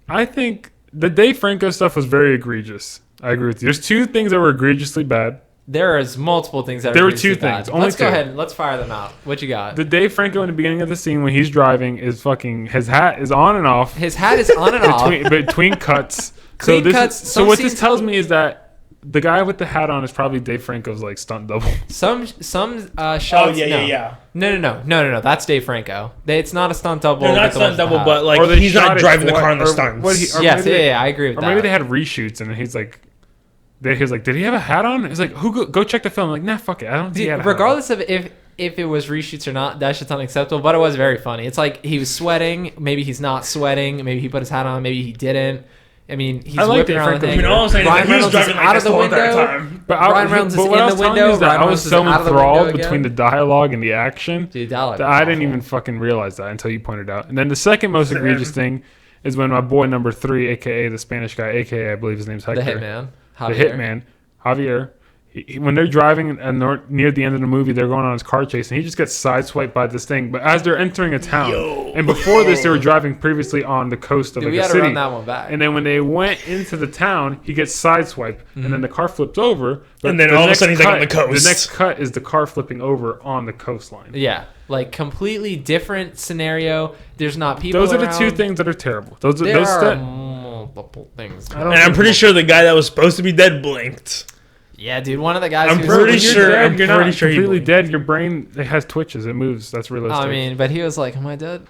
I think the Dave Franco stuff was very egregious. I agree with you. There's two things that were egregiously bad. There is multiple things that There are were two really bad. things, only Let's go two. ahead and let's fire them out. What you got? The Dave Franco in the beginning of the scene when he's driving is fucking his hat is on and off His hat is on and off. between cuts. Clean cuts, So some what this scenes- tells me is that the guy with the hat on is probably Dave Franco's like stunt double. Some shots. Oh yeah. No. That's Dave Franco. It's not a stunt double. They're with not the one stunt double, hat. but like Or they he's shot not it driving the twi- car in the or stunts. what he- or yes, maybe they- I agree with Or that. maybe they had reshoots and he's like, he was like, did he have a hat on? He's like, who go check the film? I'm like, nah, fuck it. I don't think he had a hat on. Regardless of if it was reshoots or not, that shit's unacceptable. But it was very funny. It's like he was sweating. Maybe he's not sweating. Maybe he put his hat on. Maybe he didn't. I mean, he's I like whipping Dave around the Franco. thing. I mean, all I'm saying is Ryan that he was Reynolds is driving like out of this the the entire window. time. But Ryan Reynolds is but in what I the was telling window. you is that Ryan I was Reynolds is so out of the enthralled window between the again. dialogue and the action Dude, dialogue that was I didn't awful. even fucking realize that until you pointed out. And then the second most egregious thing is when my boy number 3, aka the Spanish guy, aka I believe his name's Hector, The hitman. the Javier. hitman, Javier. When they're driving and near the end of the movie, they're going on his car chase, and he just gets sideswiped by this thing. But as they're entering a town, and before this, they were driving previously on the coast of Dude, we like a got to city. run that one back. And then when they went into the town, he gets sideswiped, and then the car flips over. But And then the all of a next sudden he's, like, on cut- the coast. The next cut is the car flipping over on the coastline. Yeah, like completely different scenario. There's not people. Those are the two around. things that are terrible. Those There those are stu- multiple things. I don't And I'm think- pretty sure the guy that was supposed to be dead blinked. Yeah, dude. One of the guys. I'm who's- pretty When you're sure- dead, I'm you're pretty not sure he completely blinked. dead. Your brain it has twitches. It moves. That's realistic. I mean, but he was like, "Am I dead?"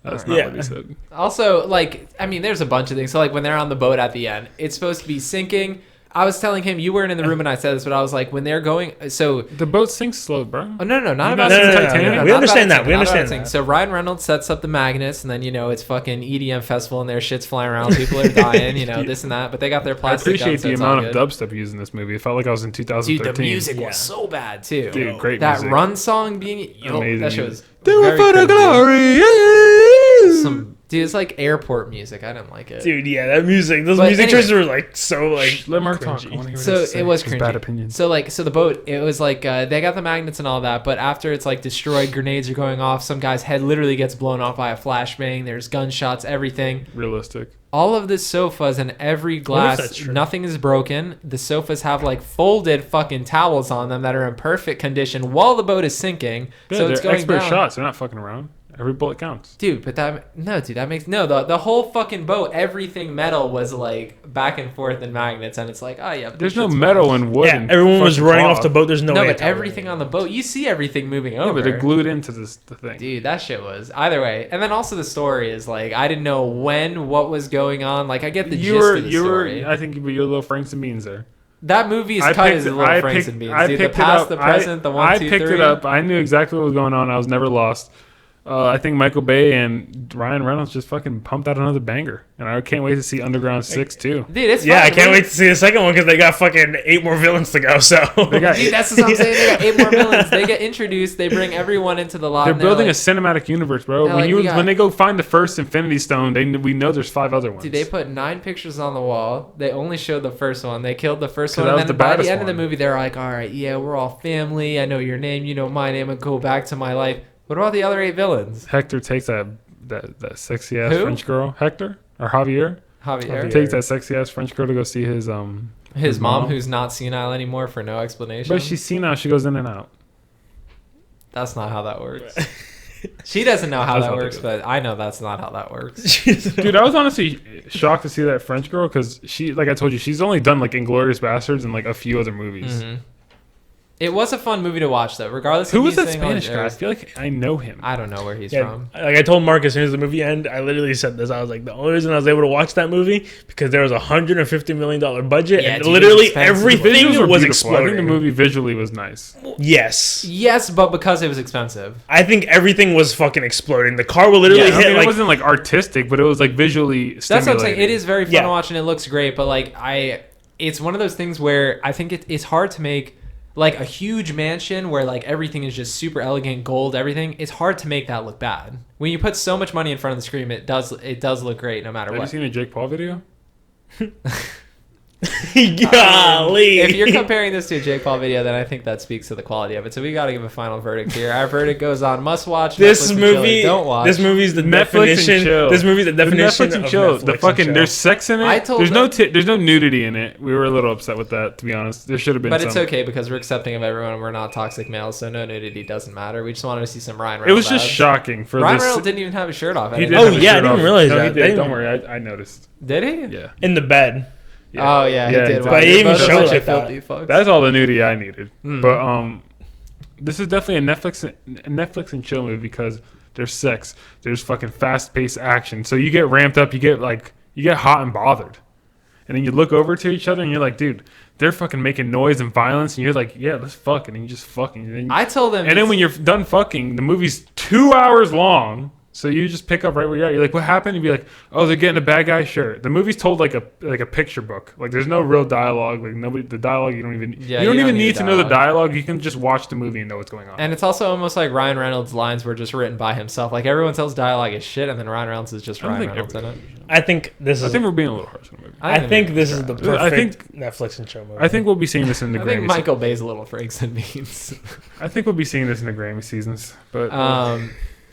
that's not Yeah. what he said. Also, like, I mean, there's a bunch of things. So, like, when they're on the boat at the end, it's supposed to be sinking. I was telling him, you weren't in the room and I said this, but I was like, when they're going, so The boat sinks slow, bro. oh, no, not You about know, sinking. Titanic? Not We about understand that. sinking, We not about understand sinking. that. So Ryan Reynolds sets up the magnets, and then it's fucking EDM festival, and their shit's flying around, people are dying, this and that. But they got their I plastic. appreciate guns, so the it's all amount of good. dubstep used in this movie. It felt like I was in 2013. Dude, the music Yeah. was so bad too. Dude, great that music. Run song being Amazing that shit music. was very cringy. It's like airport music. I didn't like it. Dude, yeah, that music. Those But music anyway. choices were like so like. Let Mark talk. cringy. I wanna hear what he So has to say. it was His cringy. bad opinions. So the boat, it was like they got the magnets and all that, but after it's like destroyed, grenades are going off. Some guy's head literally gets blown off by a flashbang. There's gunshots, everything. Realistic. All of the sofas and every that's glass, true. nothing is broken. The sofas have like folded fucking towels on them that are in perfect condition while the boat is sinking. Yeah, so it's they're going expert down. shots. They're not fucking around. Every bullet counts. Dude, but that makes the whole fucking boat, everything metal was like back and forth in magnets, and it's like, oh yeah, but There's this no shit's metal fine. and wood. Yeah, and everyone was fucking running cloth. off the boat. There's no, No, way but a tower everything on the boat, you see everything moving Yeah, over. but they're glued into the thing. Dude, that shit was either way. And then also the story is like, I didn't know what was going on. Like, I get the gist of the story. I think you were a little Franks and Beans there. That movie is I cut picked as it- little I Franks picked- and Beans. I Dude, the picked it past, up. the present, the one, I two, picked three. it up. I knew exactly what was going on. I was never lost. I think Michael Bay and Ryan Reynolds just fucking pumped out another banger, and I can't wait to see Underground 6 too. Dude, it's Yeah, fine. I can't wait to see the second one because they got fucking 8 more villains to go. So They got, Dude, that's what I'm saying. They got 8 more villains. They get introduced. They bring everyone into the lot. they're and building like, a cinematic universe, bro. they're like, we got- When they go find the first Infinity Stone, we know there's 5 other ones. Dude, they put 9 pictures on the wall. They only showed the first one. They killed the first 'Cause one. that And was then the by the baddest end of the one. movie, they're like, all right, yeah, we're all family. I know your name. You know my name. And go back to my life. What about the other 8 villains? Hector takes that sexy ass Who? French girl, Hector or Javier, Javier. takes that sexy ass French girl to go see his His mom, who's not senile anymore for no explanation. But she's senile. She goes in and out. That's not how that works. She doesn't know how That's that not works, good. but I know that's not how that works. Dude, I was honestly shocked to see that French girl because she, like I told you, she's only done like Inglourious Bastards and like a few other movies. Mhm. It was a fun movie to watch, though. Regardless Who of was me that saying all Spanish the guy? I jokes. feel like I know him. I don't know where he's Yeah, from. like I told Mark as soon as the movie ended, I literally said this. I was like, the only reason I was able to watch that movie because there was $150 million budget Yeah, and dude, literally it's expensive. The visuals everything were was beautiful. I exploding. think the movie visually was nice. Yes, Yes, but because it was expensive. I think everything was fucking exploding. The car will literally Yeah, I hit mean, like it wasn't like artistic, but it was like visually. That's what I'm saying. stimulating. It is very fun Yeah. to watch and it looks great, but like it's one of those things where I think it's hard to make like a huge mansion where like everything is just super elegant, gold, everything. It's hard to make that look bad. When you put so much money in front of the screen, it does look great no matter Have you what. seen a Jake Paul video? golly. If you're comparing this to a Jake Paul video, then I think that speaks to the quality of it. So we got to give a final verdict here. Our verdict goes on must watch. this Netflix and chill, movie, don't watch. this movie's the Netflix and definition. chill. This movie's the definition Netflix and of chill. Netflix The and fucking chill. there's sex in it. I told there's them- there's no nudity in it. We were a little upset with that, to be honest. There should have been. But some. it's okay because we're accepting of everyone and we're not toxic males, so no nudity doesn't matter. We just wanted to see some Ryan It Reynolds. was just abs. shocking for Ryan this. Reynolds didn't even have his shirt off. I He didn't did know. Oh, have his yeah, I shirt didn't off. realize No, that. he They did. didn't- Don't worry, I noticed. Did he? Yeah. in the bed. Oh yeah, he Yeah, did. he Wow, did. But he you're even both showed such like a that. filthy fucks. That's all the nudity I needed. Mm. But this is definitely a Netflix and chill movie because there's sex, there's fucking fast paced action. So you get ramped up, you get hot and bothered, and then you look over to each other and you're like, dude, they're fucking making noise and violence, and you're like, yeah, let's fuck, and then you just fucking. And then, I told him. and then when you're done fucking, the movie's 2 hours long. So you just pick up right where you're at. You're like, what happened? You'd be like, oh, they're getting a bad guy shirt. The movie's told like a picture book. Like there's no real dialogue. Like the dialogue you don't even Yeah, you don't you even don't need need to know the dialogue. dialogue. You can just watch the movie and know what's going on. and it's also almost like Ryan Reynolds' lines were just written by himself. Like everyone else's dialogue is shit, and then Ryan Reynolds is just I don't Ryan think Reynolds in it. I think this I is. think we're being a little harsh on the movie. I think this is the I perfect think- Netflix and chill movie. I think we'll be seeing this in the I think Grammy. Michael Bay's a little Franks and Beans. I think we'll be seeing this in the Grammy seasons. But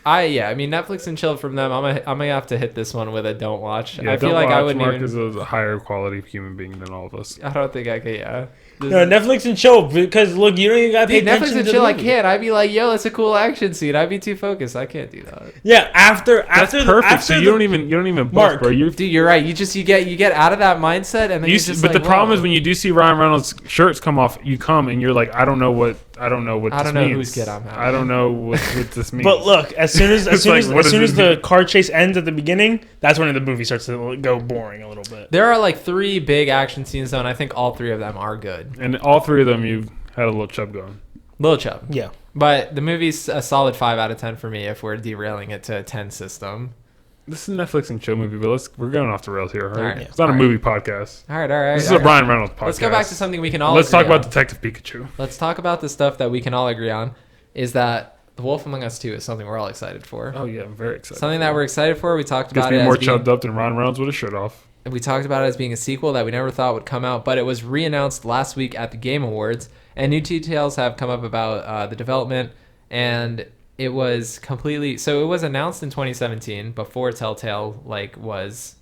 I mean Netflix and chill from them. I'm gonna have to hit this one with a don't watch. yeah, I feel don't like I watch. wouldn't Mark even. is a higher quality human being than all of us. I don't think I could. Yeah. No, Netflix and chill because look, you don't even gotta pay Dude, Netflix attention and to chill. the I movie. can't. I'd be like, yo, that's a cool action scene. I'd be too focused. I can't do that. Yeah, after That's the, perfect. After So you don't even bust, Mark. bro. You're Dude, you're right. You get out of that mindset, and then You you see, just. but like, the problem whoa. is when you do see Ryan Reynolds' shirts come off, you come and you're like, I don't know what I don't know means. whose kid I'm having. I don't know what this means. But look, as soon as It's like, what does it the mean? car chase ends at the beginning, that's when the movie starts to go boring a little bit. There are like 3 big action scenes though, and I think all 3 of them are good. And all 3 of them, you've had a little chub going. Little chub. Yeah. But the movie's a solid 5 out of 10 for me if we're derailing it to a 10 system. This is a Netflix and chill movie, but we're going off the rails here, all right? All right. It's not All a right. movie podcast. All right. This is a Ryan Reynolds podcast. Let's go back to something we can all Let's agree talk about on. Detective Pikachu. Let's talk about the stuff that we can all agree on is that The Wolf Among Us 2 is something we're all excited for. Oh, yeah, I'm very excited. Something that we're excited for. We talked Gets about me it more as being, chubbed up than Ryan Reynolds with a shirt off. we talked about it as being a sequel that we never thought would come out, but it was re-announced last week at the Game Awards, and new details have come up about the development, and it was completely so it was announced in 2017 before Telltale was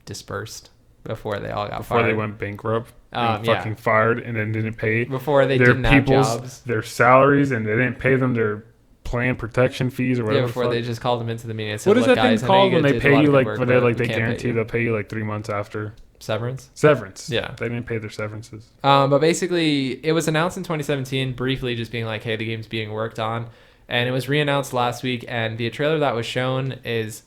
dispersed, before they all got Before fired. they went bankrupt. And Yeah. fucking fired and then didn't pay Before they their didn't have people's jobs. their salaries, and they didn't pay them their plan protection fees or whatever. Yeah, before the fuck. they just called them into the meeting and said, What is "Look, that thing guys, I know called you when they did a pay lot you of like good work, when they but like we they can't pay guarantee you." they'll pay you like 3 months after Severance? severance? Yeah. They didn't pay their severances. But basically, it was announced in 2017, briefly just being like, hey, the game's being worked on. And it was re-announced last week, and the trailer that was shown is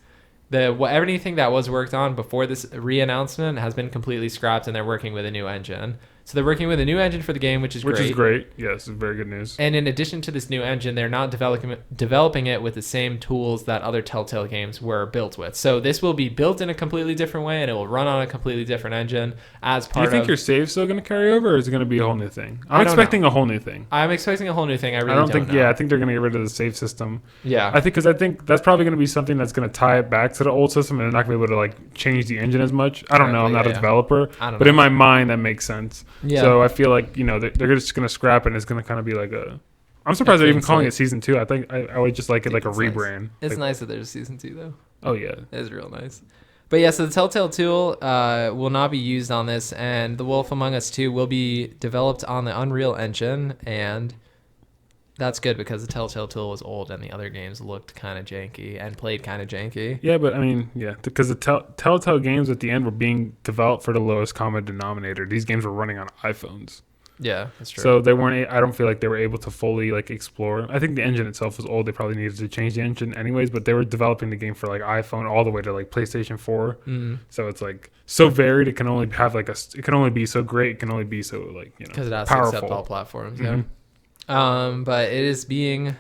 everything that was worked on before this re-announcement has been completely scrapped, and they're working with a new engine. So they're working with a new engine for the game, which is great. Yes, it's very good news. And in addition to this new engine, they're not developing it with the same tools that other Telltale games were built with. So this will be built in a completely different way, and it will run on a completely different engine as Do part you think of... your save's still going to carry over, or is it going to be a whole new thing? I I'm don't expecting a whole new thing. I'm expecting a whole new thing. I really don't think. know. Yeah, I think they're going to get rid of the save system. Yeah. I think that's probably going to be something that's going to tie it back to the old system, and they're not going to be able to like change the engine as much. I don't know. I'm not Yeah, a yeah. developer, I don't but know. in my mind that makes sense. Yeah. So I feel like they're just going to scrap it, and it's going to kind of be like a. I'm surprised they're even calling it season 2. I think I would just like it like a It's nice. rebrand. It's Like, nice that there's season 2, though. oh yeah. It's real nice. But yeah, so the Telltale tool will not be used on this, and The Wolf Among Us 2 will be developed on the Unreal Engine, and that's good because the Telltale tool was old and the other games looked kind of janky and played kind of janky. Yeah, but I mean, yeah, because the Telltale games at the end were being developed for the lowest common denominator. These games were running on iPhones. Yeah, that's true. So they weren't. I don't feel like they were able to fully like explore. I think the engine itself was old. They probably needed to change the engine anyways. But they were developing the game for like iPhone all the way to like PlayStation 4. So it's like so varied. It can only have like it can only be so great. It can only be so like because it has powerful. to accept all platforms. Mhm. Yeah. But it is being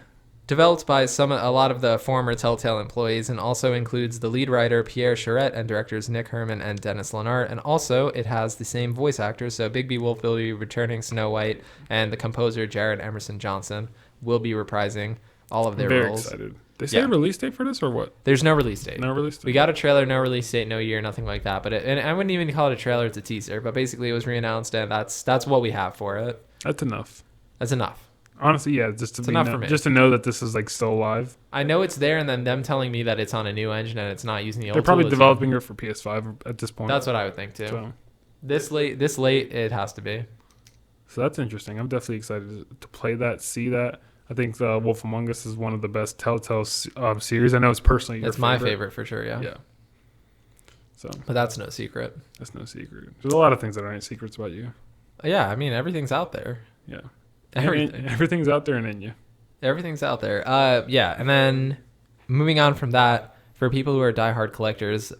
developed by a lot of the former Telltale employees, and also includes the lead writer Pierre Charette and directors Nick Herman and Dennis Lennart. And also it has the same voice actors, so Bigby Wolf will be returning Snow White, and the composer Jared Emerson Johnson will be reprising all of their Very roles. excited. They say Yeah. a release date for this or what? There's no release date. No release date. We got a trailer, no release date, no year, nothing like that. But and I wouldn't even call it a trailer; it's a teaser. But basically, it was re-announced, and that's what we have for it. That's enough. That's enough. Honestly, yeah, just to It's be enough for me. just to know that this is like still alive. I know it's there, and then them telling me that it's on a new engine and it's not using the old. They're probably tool is- developing it for PS5 at this point. That's what I would think too. So, This late, it has to be. so that's interesting. I'm definitely excited to play that, see that. I think the Wolf Among Us is one of the best Telltale series. I know it's personally your It's my favorite for sure. Yeah. Yeah. So But that's no secret. that's no secret. There's a lot of things that aren't secrets about you. Yeah, I mean everything's out there. Yeah. Everything. Everything's out there and in you. Everything's out there. Yeah, and then moving on from that, for people who are diehard collectors,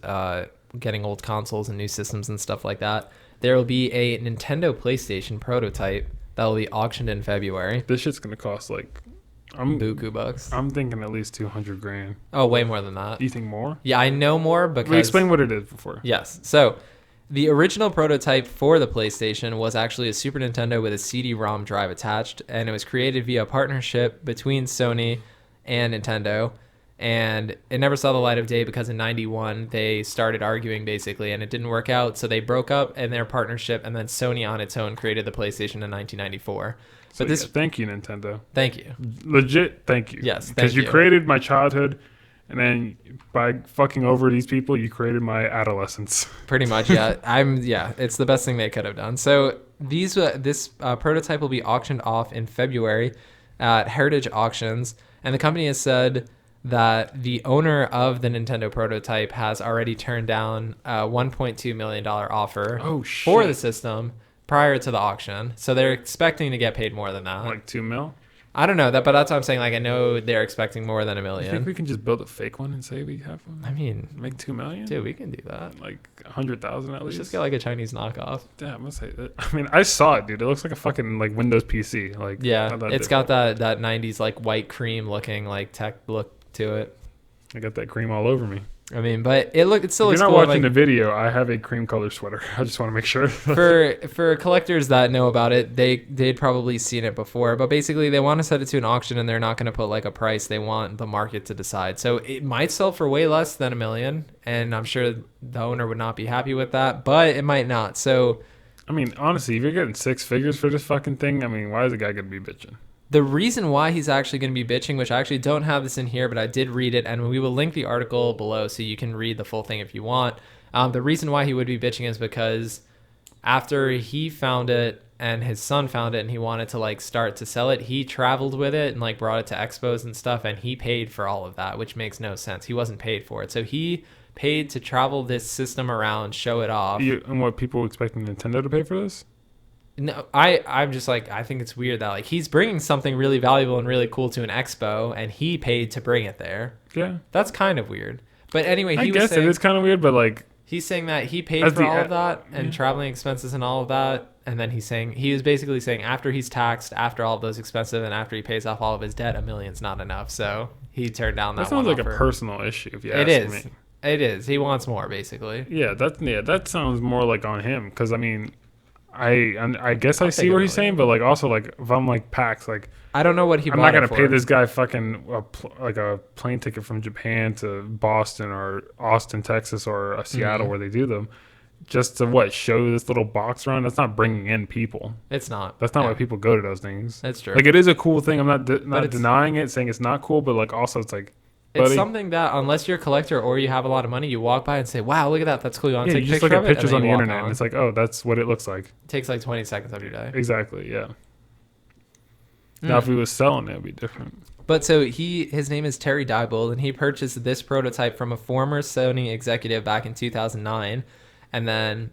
getting old consoles and new systems and stuff like that, there will be a Nintendo PlayStation prototype that will be auctioned in February. This shit's gonna cost like I'm Buku bucks. I'm thinking at least $200,000. Oh, way more than that. Do you think more? Yeah, I know more because... Explain what it is before. Yes. So the original prototype for the PlayStation was actually a Super Nintendo with a CD-ROM drive attached, and it was created via a partnership between Sony and Nintendo. And it never saw the light of day because in 91 they started arguing basically, and it didn't work out. So they broke up in their partnership, and then Sony on its own created the PlayStation in 1994. So, But this, yeah, thank you, Nintendo. thank you. Legit, thank you. Yes, because thank you you. created my childhood, and then by fucking over these people, you created my adolescence. Pretty much, yeah. It's the best thing they could have done. So this prototype will be auctioned off in February at Heritage Auctions, and the company has said that the owner of the Nintendo prototype has already turned down a $1.2 million offer Oh for the shit! system prior to the auction. So they're expecting to get paid more than that. Like 2 mil. I don't know that, but that's what I'm saying. Like, I know they're expecting more than $1 You think million. we can just build a fake one and say we have one? I mean, Make 2 million? dude, we can do that. Like 100,000 at Let's least. just get like a Chinese knockoff. Damn, I say that. I mean, I saw it, dude. It looks like a fucking like Windows PC. Like Yeah, not that it's different. got that 90s like white cream looking like tech look to it. I got that cream all over me. I mean, but it still If looks you're not cool. watching Like, the video, I have a cream color sweater. I just want to make sure. for collectors that know about it, they'd probably seen it before. But basically, they want to set it to an auction, and they're not going to put like a price. They want the market to decide. So it might sell for way less than $1 million, and I'm sure the owner would not be happy with that. But it might not. So I mean, honestly, if you're getting 6 figures for this fucking thing, I mean, why is the guy gonna be bitching? the reason why he's actually going to be bitching, which I actually don't have this in here, but I did read it, and we will link the article below so you can read the full thing if you want. The reason why he would be bitching is because after he found it and his son found it and he wanted to like start to sell it, he traveled with it and like brought it to expos and stuff, and he paid for all of that, which makes no sense. He wasn't paid for it. So he paid to travel this system around, show it off. And what people expecting Nintendo to pay for this? No, I'm just like, I think it's weird that like he's bringing something really valuable and really cool to an expo and he paid to bring it there. Yeah, That's kind of weird. But anyway, I he was guess saying, it is kind of weird, but like, he's saying that he paid As for the- all of that and yeah. traveling expenses and all of that. And then he was basically saying after he's taxed, after all of those expenses, and after he pays off all of his debt, $1 million's not enough. So he turned down that that sounds one like offer. a personal issue. If you It ask is. me. It is. He wants more, basically. Yeah, that sounds more like on him. Because I mean, I guess I I'll see take what $1 he's saying, but like also like if I'm like PAX, like I don't know what he I'm bought not gonna it for. pay this guy fucking like a plane ticket from Japan to Boston or Austin, Texas, or Seattle Mhm. where they do them, just to show this little box around. That's not bringing in people. It's not. That's not Yeah, why people go to those things. That's true. Like it is a cool thing. I'm not it's- denying it, saying it's not cool, but like also it's like, It's buddy, something that unless you're a collector or you have a lot of money, you walk by and say, "Wow, look at that! That's cool." You want yeah, to you take a just picture look of at it? pictures And on then the you walk internet, and it's like, oh, that's what it looks like. It takes like 20 seconds of your day. Exactly. Yeah. Now, if he was selling it, it'd be different. But so his name is Terry Diebold, and he purchased this prototype from a former Sony executive back in 2009, and then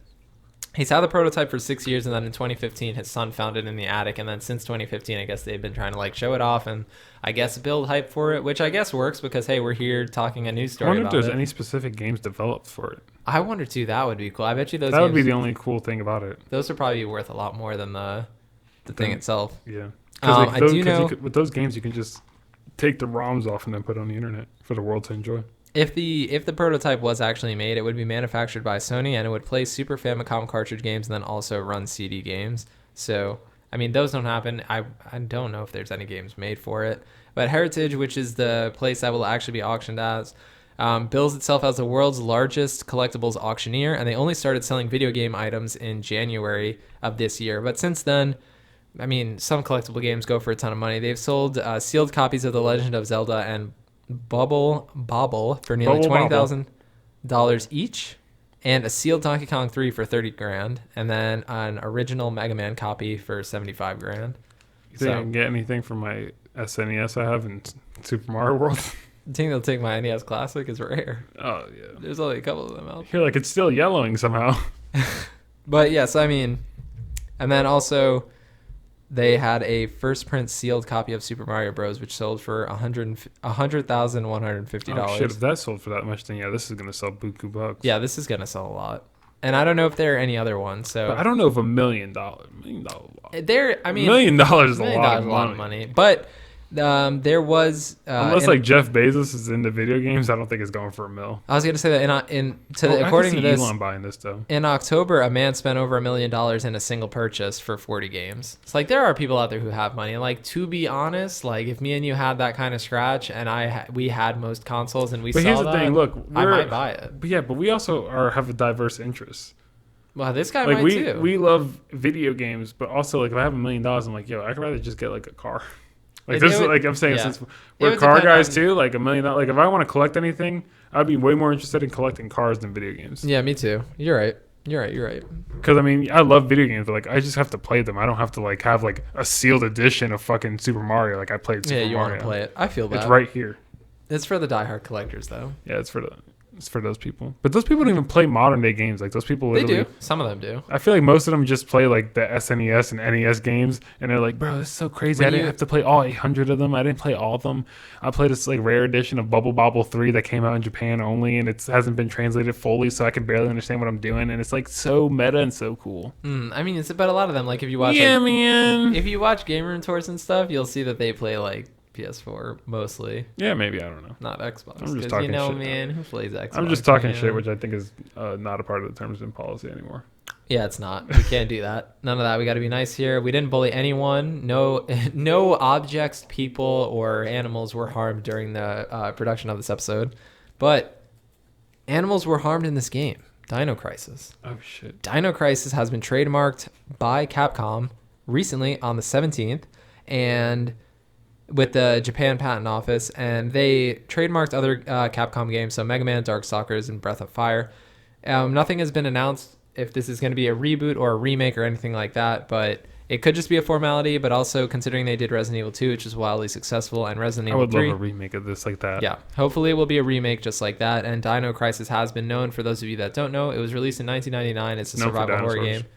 he's had the prototype for 6 years, and then in 2015 his son found it in the attic, and then since 2015 I guess they've been trying to like show it off and I guess build hype for it, which I guess works because hey, we're here talking a news I story wonder if about there's it. any specific games developed for it. I wonder too. That would be cool. I bet you those That would be games- the only cool thing about it. those would probably be worth a lot more than the thing Then- itself. Yeah. I do know with those games, you can just take the ROMs off and then put it on the internet for the world to enjoy. if the prototype was actually made, it would be manufactured by Sony and it would play Super Famicom cartridge games and then also run CD games. So, I mean, those don't happen. I don't know if there's any games made for it. But Heritage, which is the place that will actually be auctioned as, bills itself as the world's largest collectibles auctioneer, and they only started selling video game items in January of this year. But since then, I mean, some collectible games go for a ton of money. They've sold sealed copies of The Legend of Zelda and Bobble for nearly Bubble $20,000 each, and a sealed Donkey Kong 3 for $30,000, and then an original Mega Man copy for $75,000. You think I can get anything from my SNES I have in Super Mario World? I think they'll take my NES Classic is rare. Oh, yeah. There's only a couple of them out. Here, like, it's still yellowing somehow. But yes, I mean, and then also they had a first print sealed copy of Super Mario Bros, which sold for $100,150. Oh, shit. If that sold for that much, then yeah, this is going to sell buku bucks. Yeah, this is gonna sell a lot, and I don't know if there are any other ones. But I So don't know if $1 million. $1 million. there, I mean, $1 million is a $1 million lot is of a lot money. of money. But there was Unless in- like Jeff Bezos is into video games, I don't think it's going for $1 million. I was gonna say that I according can to see this, Elon buying this though. in October, a man spent over $1 million in a single purchase for 40 games. It's like there are people out there who have money. Like, to be honest, like if me and you had that kind of scratch and we had most consoles and we But saw here's the that, thing. Look, I might buy it. But yeah, but we also have a diverse interest. Well, this guy Like might too. we love video games, but also like if I have $1 million, I'm like, yo, I'd rather just get like a car. Like It this is would- like I'm saying, yeah. since It we're would car depend guys on- too, like $1 million. Like if I want to collect anything, I'd be way more interested in collecting cars than video games. Yeah, me too. You're right. You're right. You're right. Because I mean, I love video games, but like I just have to play them. I don't have to like have like a sealed edition of fucking Super Mario. Like I played Super Yeah, you want Mario. to play it. I feel that. It's right here. It's for the diehard collectors, though. Yeah, it's for those people. But those people don't even play modern day games. Like those people They literally. do. Some of them do. I feel like most of them just play like the SNES and NES games, and they're like, "Bro, this is so crazy! When I didn't you- have to play all 800 of them. I didn't play all of them. I played this like rare edition of Bubble Bobble 3 that came out in Japan only, and it hasn't been translated fully, so I can barely understand what I'm doing. And it's like so meta and so cool. I mean, it's about a lot of them. Like if you watch, Yeah, like, man. if you watch Game Room tours and stuff, you'll see that they play like PS4 mostly, Yeah, maybe, I don't know. not Xbox. I'm just 'Cause talking you know, shit. man, who plays Xbox? I'm just talking man? shit, which I think is not a part of the terms and policy anymore. Yeah, it's not. We can't do that. None of that. We got to be nice here. We didn't bully anyone. No, no objects, people, or animals were harmed during the production of this episode. But animals were harmed in this game. Dino Crisis. Oh shit. Dino Crisis has been trademarked by Capcom recently on the 17th, and with the Japan Patent Office, and they trademarked other Capcom games, so Mega Man, Darkstalkers, and Breath of Fire. Nothing has been announced if this is going to be a reboot or a remake or anything like that, but it could just be a formality. But also considering they did Resident Evil 2, which is wildly successful, and Resident I Evil would 3. love a remake of this like that. Yeah, hopefully it will be a remake just like that. And Dino Crisis has been known, for those of you that don't know, it was released in 1999. It's a Known for survival horror dinosaurs. game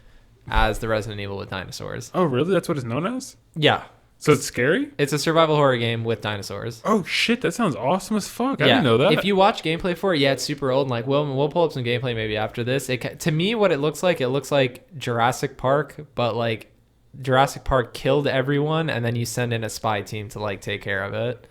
as the Resident Evil with dinosaurs. Oh really? That's what it's known as? Yeah, So it's scary? it's a survival horror game with dinosaurs. Oh shit, that sounds awesome as fuck. I didn't know that. If you watch gameplay for it, yeah, it's super old. And like, we'll pull up some gameplay maybe after this. To me, what it looks like Jurassic Park, but like Jurassic Park killed everyone, and then you send in a spy team to like take care of it.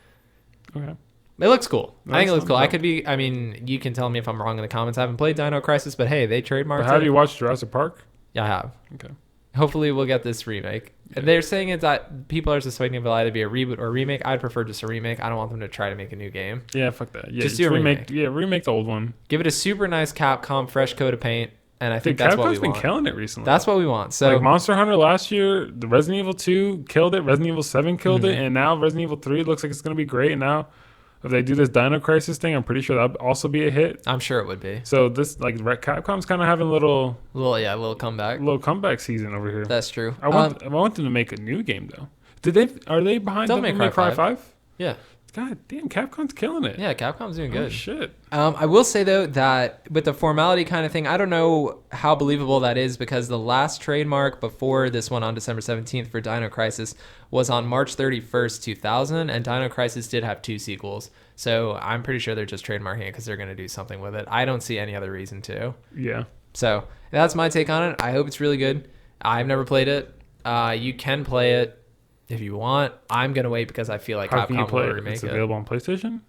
Okay. It looks cool. I think it That's looks cool. I dope. could be. I mean, you can tell me if I'm wrong in the comments. I haven't played Dino Crisis, but hey, they trademarked But have it. you watched Jurassic Park? Yeah, I have. Okay. Hopefully, we'll get this remake. Yeah. They're saying it's that people are suspecting it will either be a reboot or a remake. I'd prefer just a remake. I don't want them to try to make a new game. Yeah, fuck that. Yeah, Just do a remake. Yeah, remake the old one. Give it a super nice Capcom fresh coat of paint, and I think Dude, that's what Capcom's we been want. killing it recently. That's what we want. So like Monster Hunter last year, the Resident Evil 2 killed it, Resident Evil 7 killed Mm-hmm. it, and now Resident Evil 3 looks like it's going to be great. And now, if they do this Dino Crisis thing, I'm pretty sure that'll also be a hit. I'm sure it would be So this, like, Capcom's kind of having a little a little comeback. comeback season over here. That's true. I want them to make a new game though. Are they behind Devil Devil May May Cry Cry 5? Yeah, God damn, Capcom's killing it. yeah. Capcom's doing Oh good. shit. I will say though that with the formality kind of thing, I don't know how believable that is, because the last trademark before this one on December 17th for Dino Crisis was on March 31st, 2000, and Dino Crisis did have 2 sequels. So I'm pretty sure they're just trademarking it because they're going to do something with it. I don't see any other reason to. Yeah. So that's my take on it. I hope it's really good. I've never played it. You can play it if you want. I'm going to wait because I feel like How can you Capcom play will it? remake It's it. available on PlayStation.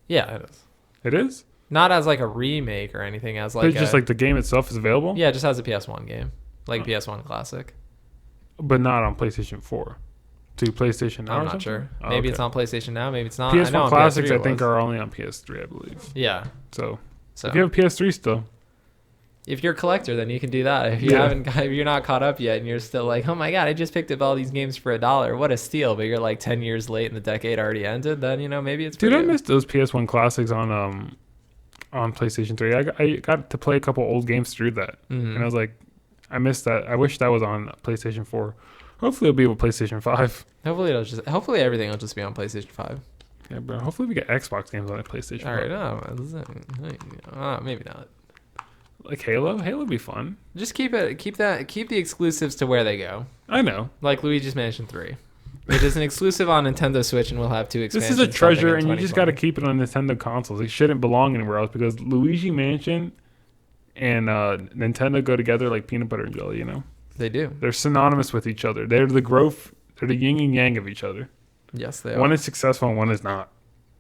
Yeah, it is. It is. Not as like a remake or anything, as But like it's just like the game itself is available. yeah, just as a PS1 game, like PS1 Classic. But not on PlayStation 4. To PlayStation now. I'm or not something? sure. Oh, Maybe okay. it's on PlayStation now. Maybe it's not. I know PS1 on classics, PS3 I it think, was. are only on PS3, I believe. Yeah. So So if you have a PS3 still, if you're a collector, then you can do that. If you Yeah. if you're not caught up yet, and you're still like, oh my god, I just picked up all these games for $1. What a steal! But you're like 10 years late and the decade already ended. Then maybe it's for dude, I you. missed those PS1 classics on PlayStation 3. I got to play a couple old games through that, Mhm. and I was like, I missed that. I wish that was on PlayStation 4. Hopefully, it'll be with PlayStation 5. Hopefully everything will just be on PlayStation 5. Yeah, bro. Hopefully, we get Xbox games on PlayStation. All 5. right, no, maybe not. Like Halo. Halo would be fun. Just keep the exclusives to where they go. I know. Like Luigi's Mansion 3. It is an exclusive on Nintendo Switch, and we'll have 2 This expansions. is a treasure, coming in and you just got to 2020. keep it on Nintendo consoles. It shouldn't belong anywhere else because Luigi Mansion and Nintendo go together like peanut butter and jelly. You know, They do. they're synonymous with each other. They're the growth. They're the yin and yang of each other. Yes, they are. One is successful and one is not.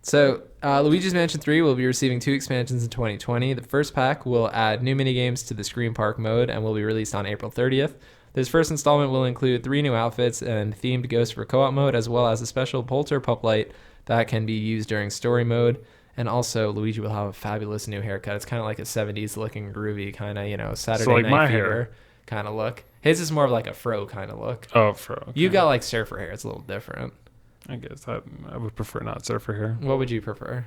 So, Luigi's Mansion 3 will be receiving 2 expansions in 2020. The first pack will add new minigames to the Scream Park mode and will be released on April 30th. This first installment will include 3 new outfits and themed ghosts for co-op mode, as well as a special Polter pup light that can be used during story mode. And also, Luigi will have a fabulous new haircut. It's kind of like a 70s looking groovy kind of, Saturday like Night my Fever hair. kind of look. His is more of like a fro kind of look. Oh, for okay. You got like surfer hair. It's a little different. I guess I would prefer not surfer hair. What would you prefer?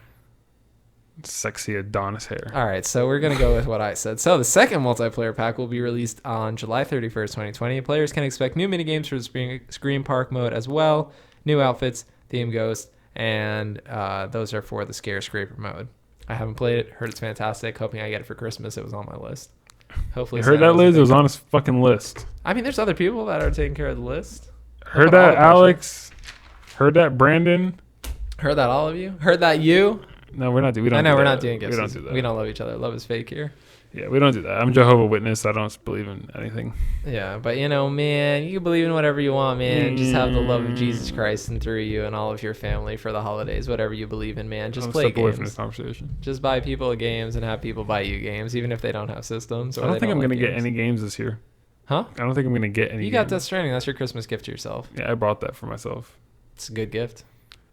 Sexy Adonis hair. All right, so we're going to go with what I said. So the second multiplayer pack will be released on July 31st, 2020. Players can expect new minigames for the Scream Park mode as well, new outfits, theme ghost, and those are for the Scare Scraper mode. I haven't played it. Heard it's fantastic. Hoping I get it for Christmas. It was on my list. Hopefully, You heard Santa that, doesn't Liz? It think- was on his fucking list. I mean, there's other people that are taking care of the list. Heard Put all the that, pressure. Alex? Heard that, Brandon? Heard that, all of you? Heard that, you? No, we're not. We don't. I know do we're that. not doing gifts. We don't do that. We don't love each other. Love is fake here. Yeah, we don't do that. I'm Jehovah Witness. I don't believe in anything. Yeah, but man, you can believe in whatever you want, man. Just have the love of Jesus Christ and through you and all of your family for the holidays, whatever you believe in, man. Just I'm play step away from games. this conversation. Just buy people games and have people buy you games, even if they don't have systems. Or I don't they think I'm like gonna get games. any games this year. Huh? I don't think I'm gonna get any. You got games. Death Stranding. That's your Christmas gift to yourself. Yeah, I bought that for myself. It's a good gift.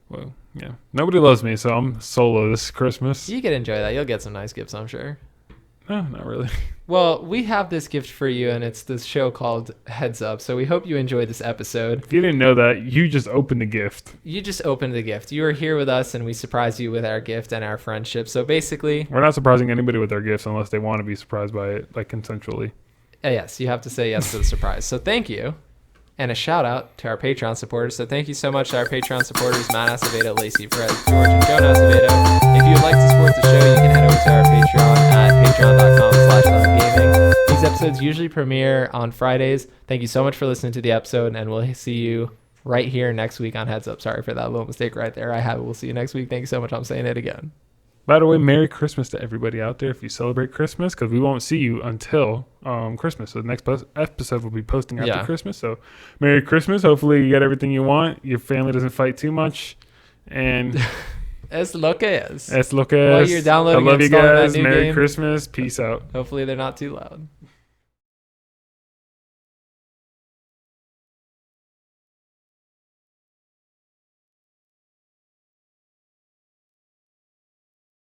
Well, yeah. Nobody loves me, so I'm solo this Christmas. You can enjoy that. You'll get some nice gifts, I'm sure. No, not really. Well, we have this gift for you, and it's this show called Heads Up. So we hope you enjoyed this episode. If you didn't know that, you just opened the gift. You just opened the gift. You are here with us, and we surprised you with our gift and our friendship. So basically, We're not surprising anybody with our gifts unless they want to be surprised by it, like consensually. yes, you have to say yes to the surprise. So thank you. And a shout out to our Patreon supporters. So thank you so much to our Patreon supporters, Matt Acevedo, Lacey Perez, George, and Jonah Acevedo. If you would like to support the show, you can head over to our Patreon at patreon.com/gaming. These episodes usually premiere on Fridays. Thank you so much for listening to the episode, and we'll see you right here next week on Heads Up. Sorry for that little mistake right there. We'll see you next week. Thank you so much. I'm saying it again. By the way, Merry Christmas to everybody out there if you celebrate Christmas, because we won't see you until Christmas. So the next episode will be posting after Yeah. Christmas. So Merry Christmas. Hopefully you get everything you want. Your family doesn't fight too much. And Es lo que es. let's look While at you're downloading I love and you installing that guys. new Merry game. Christmas. Peace out. Hopefully they're not too loud.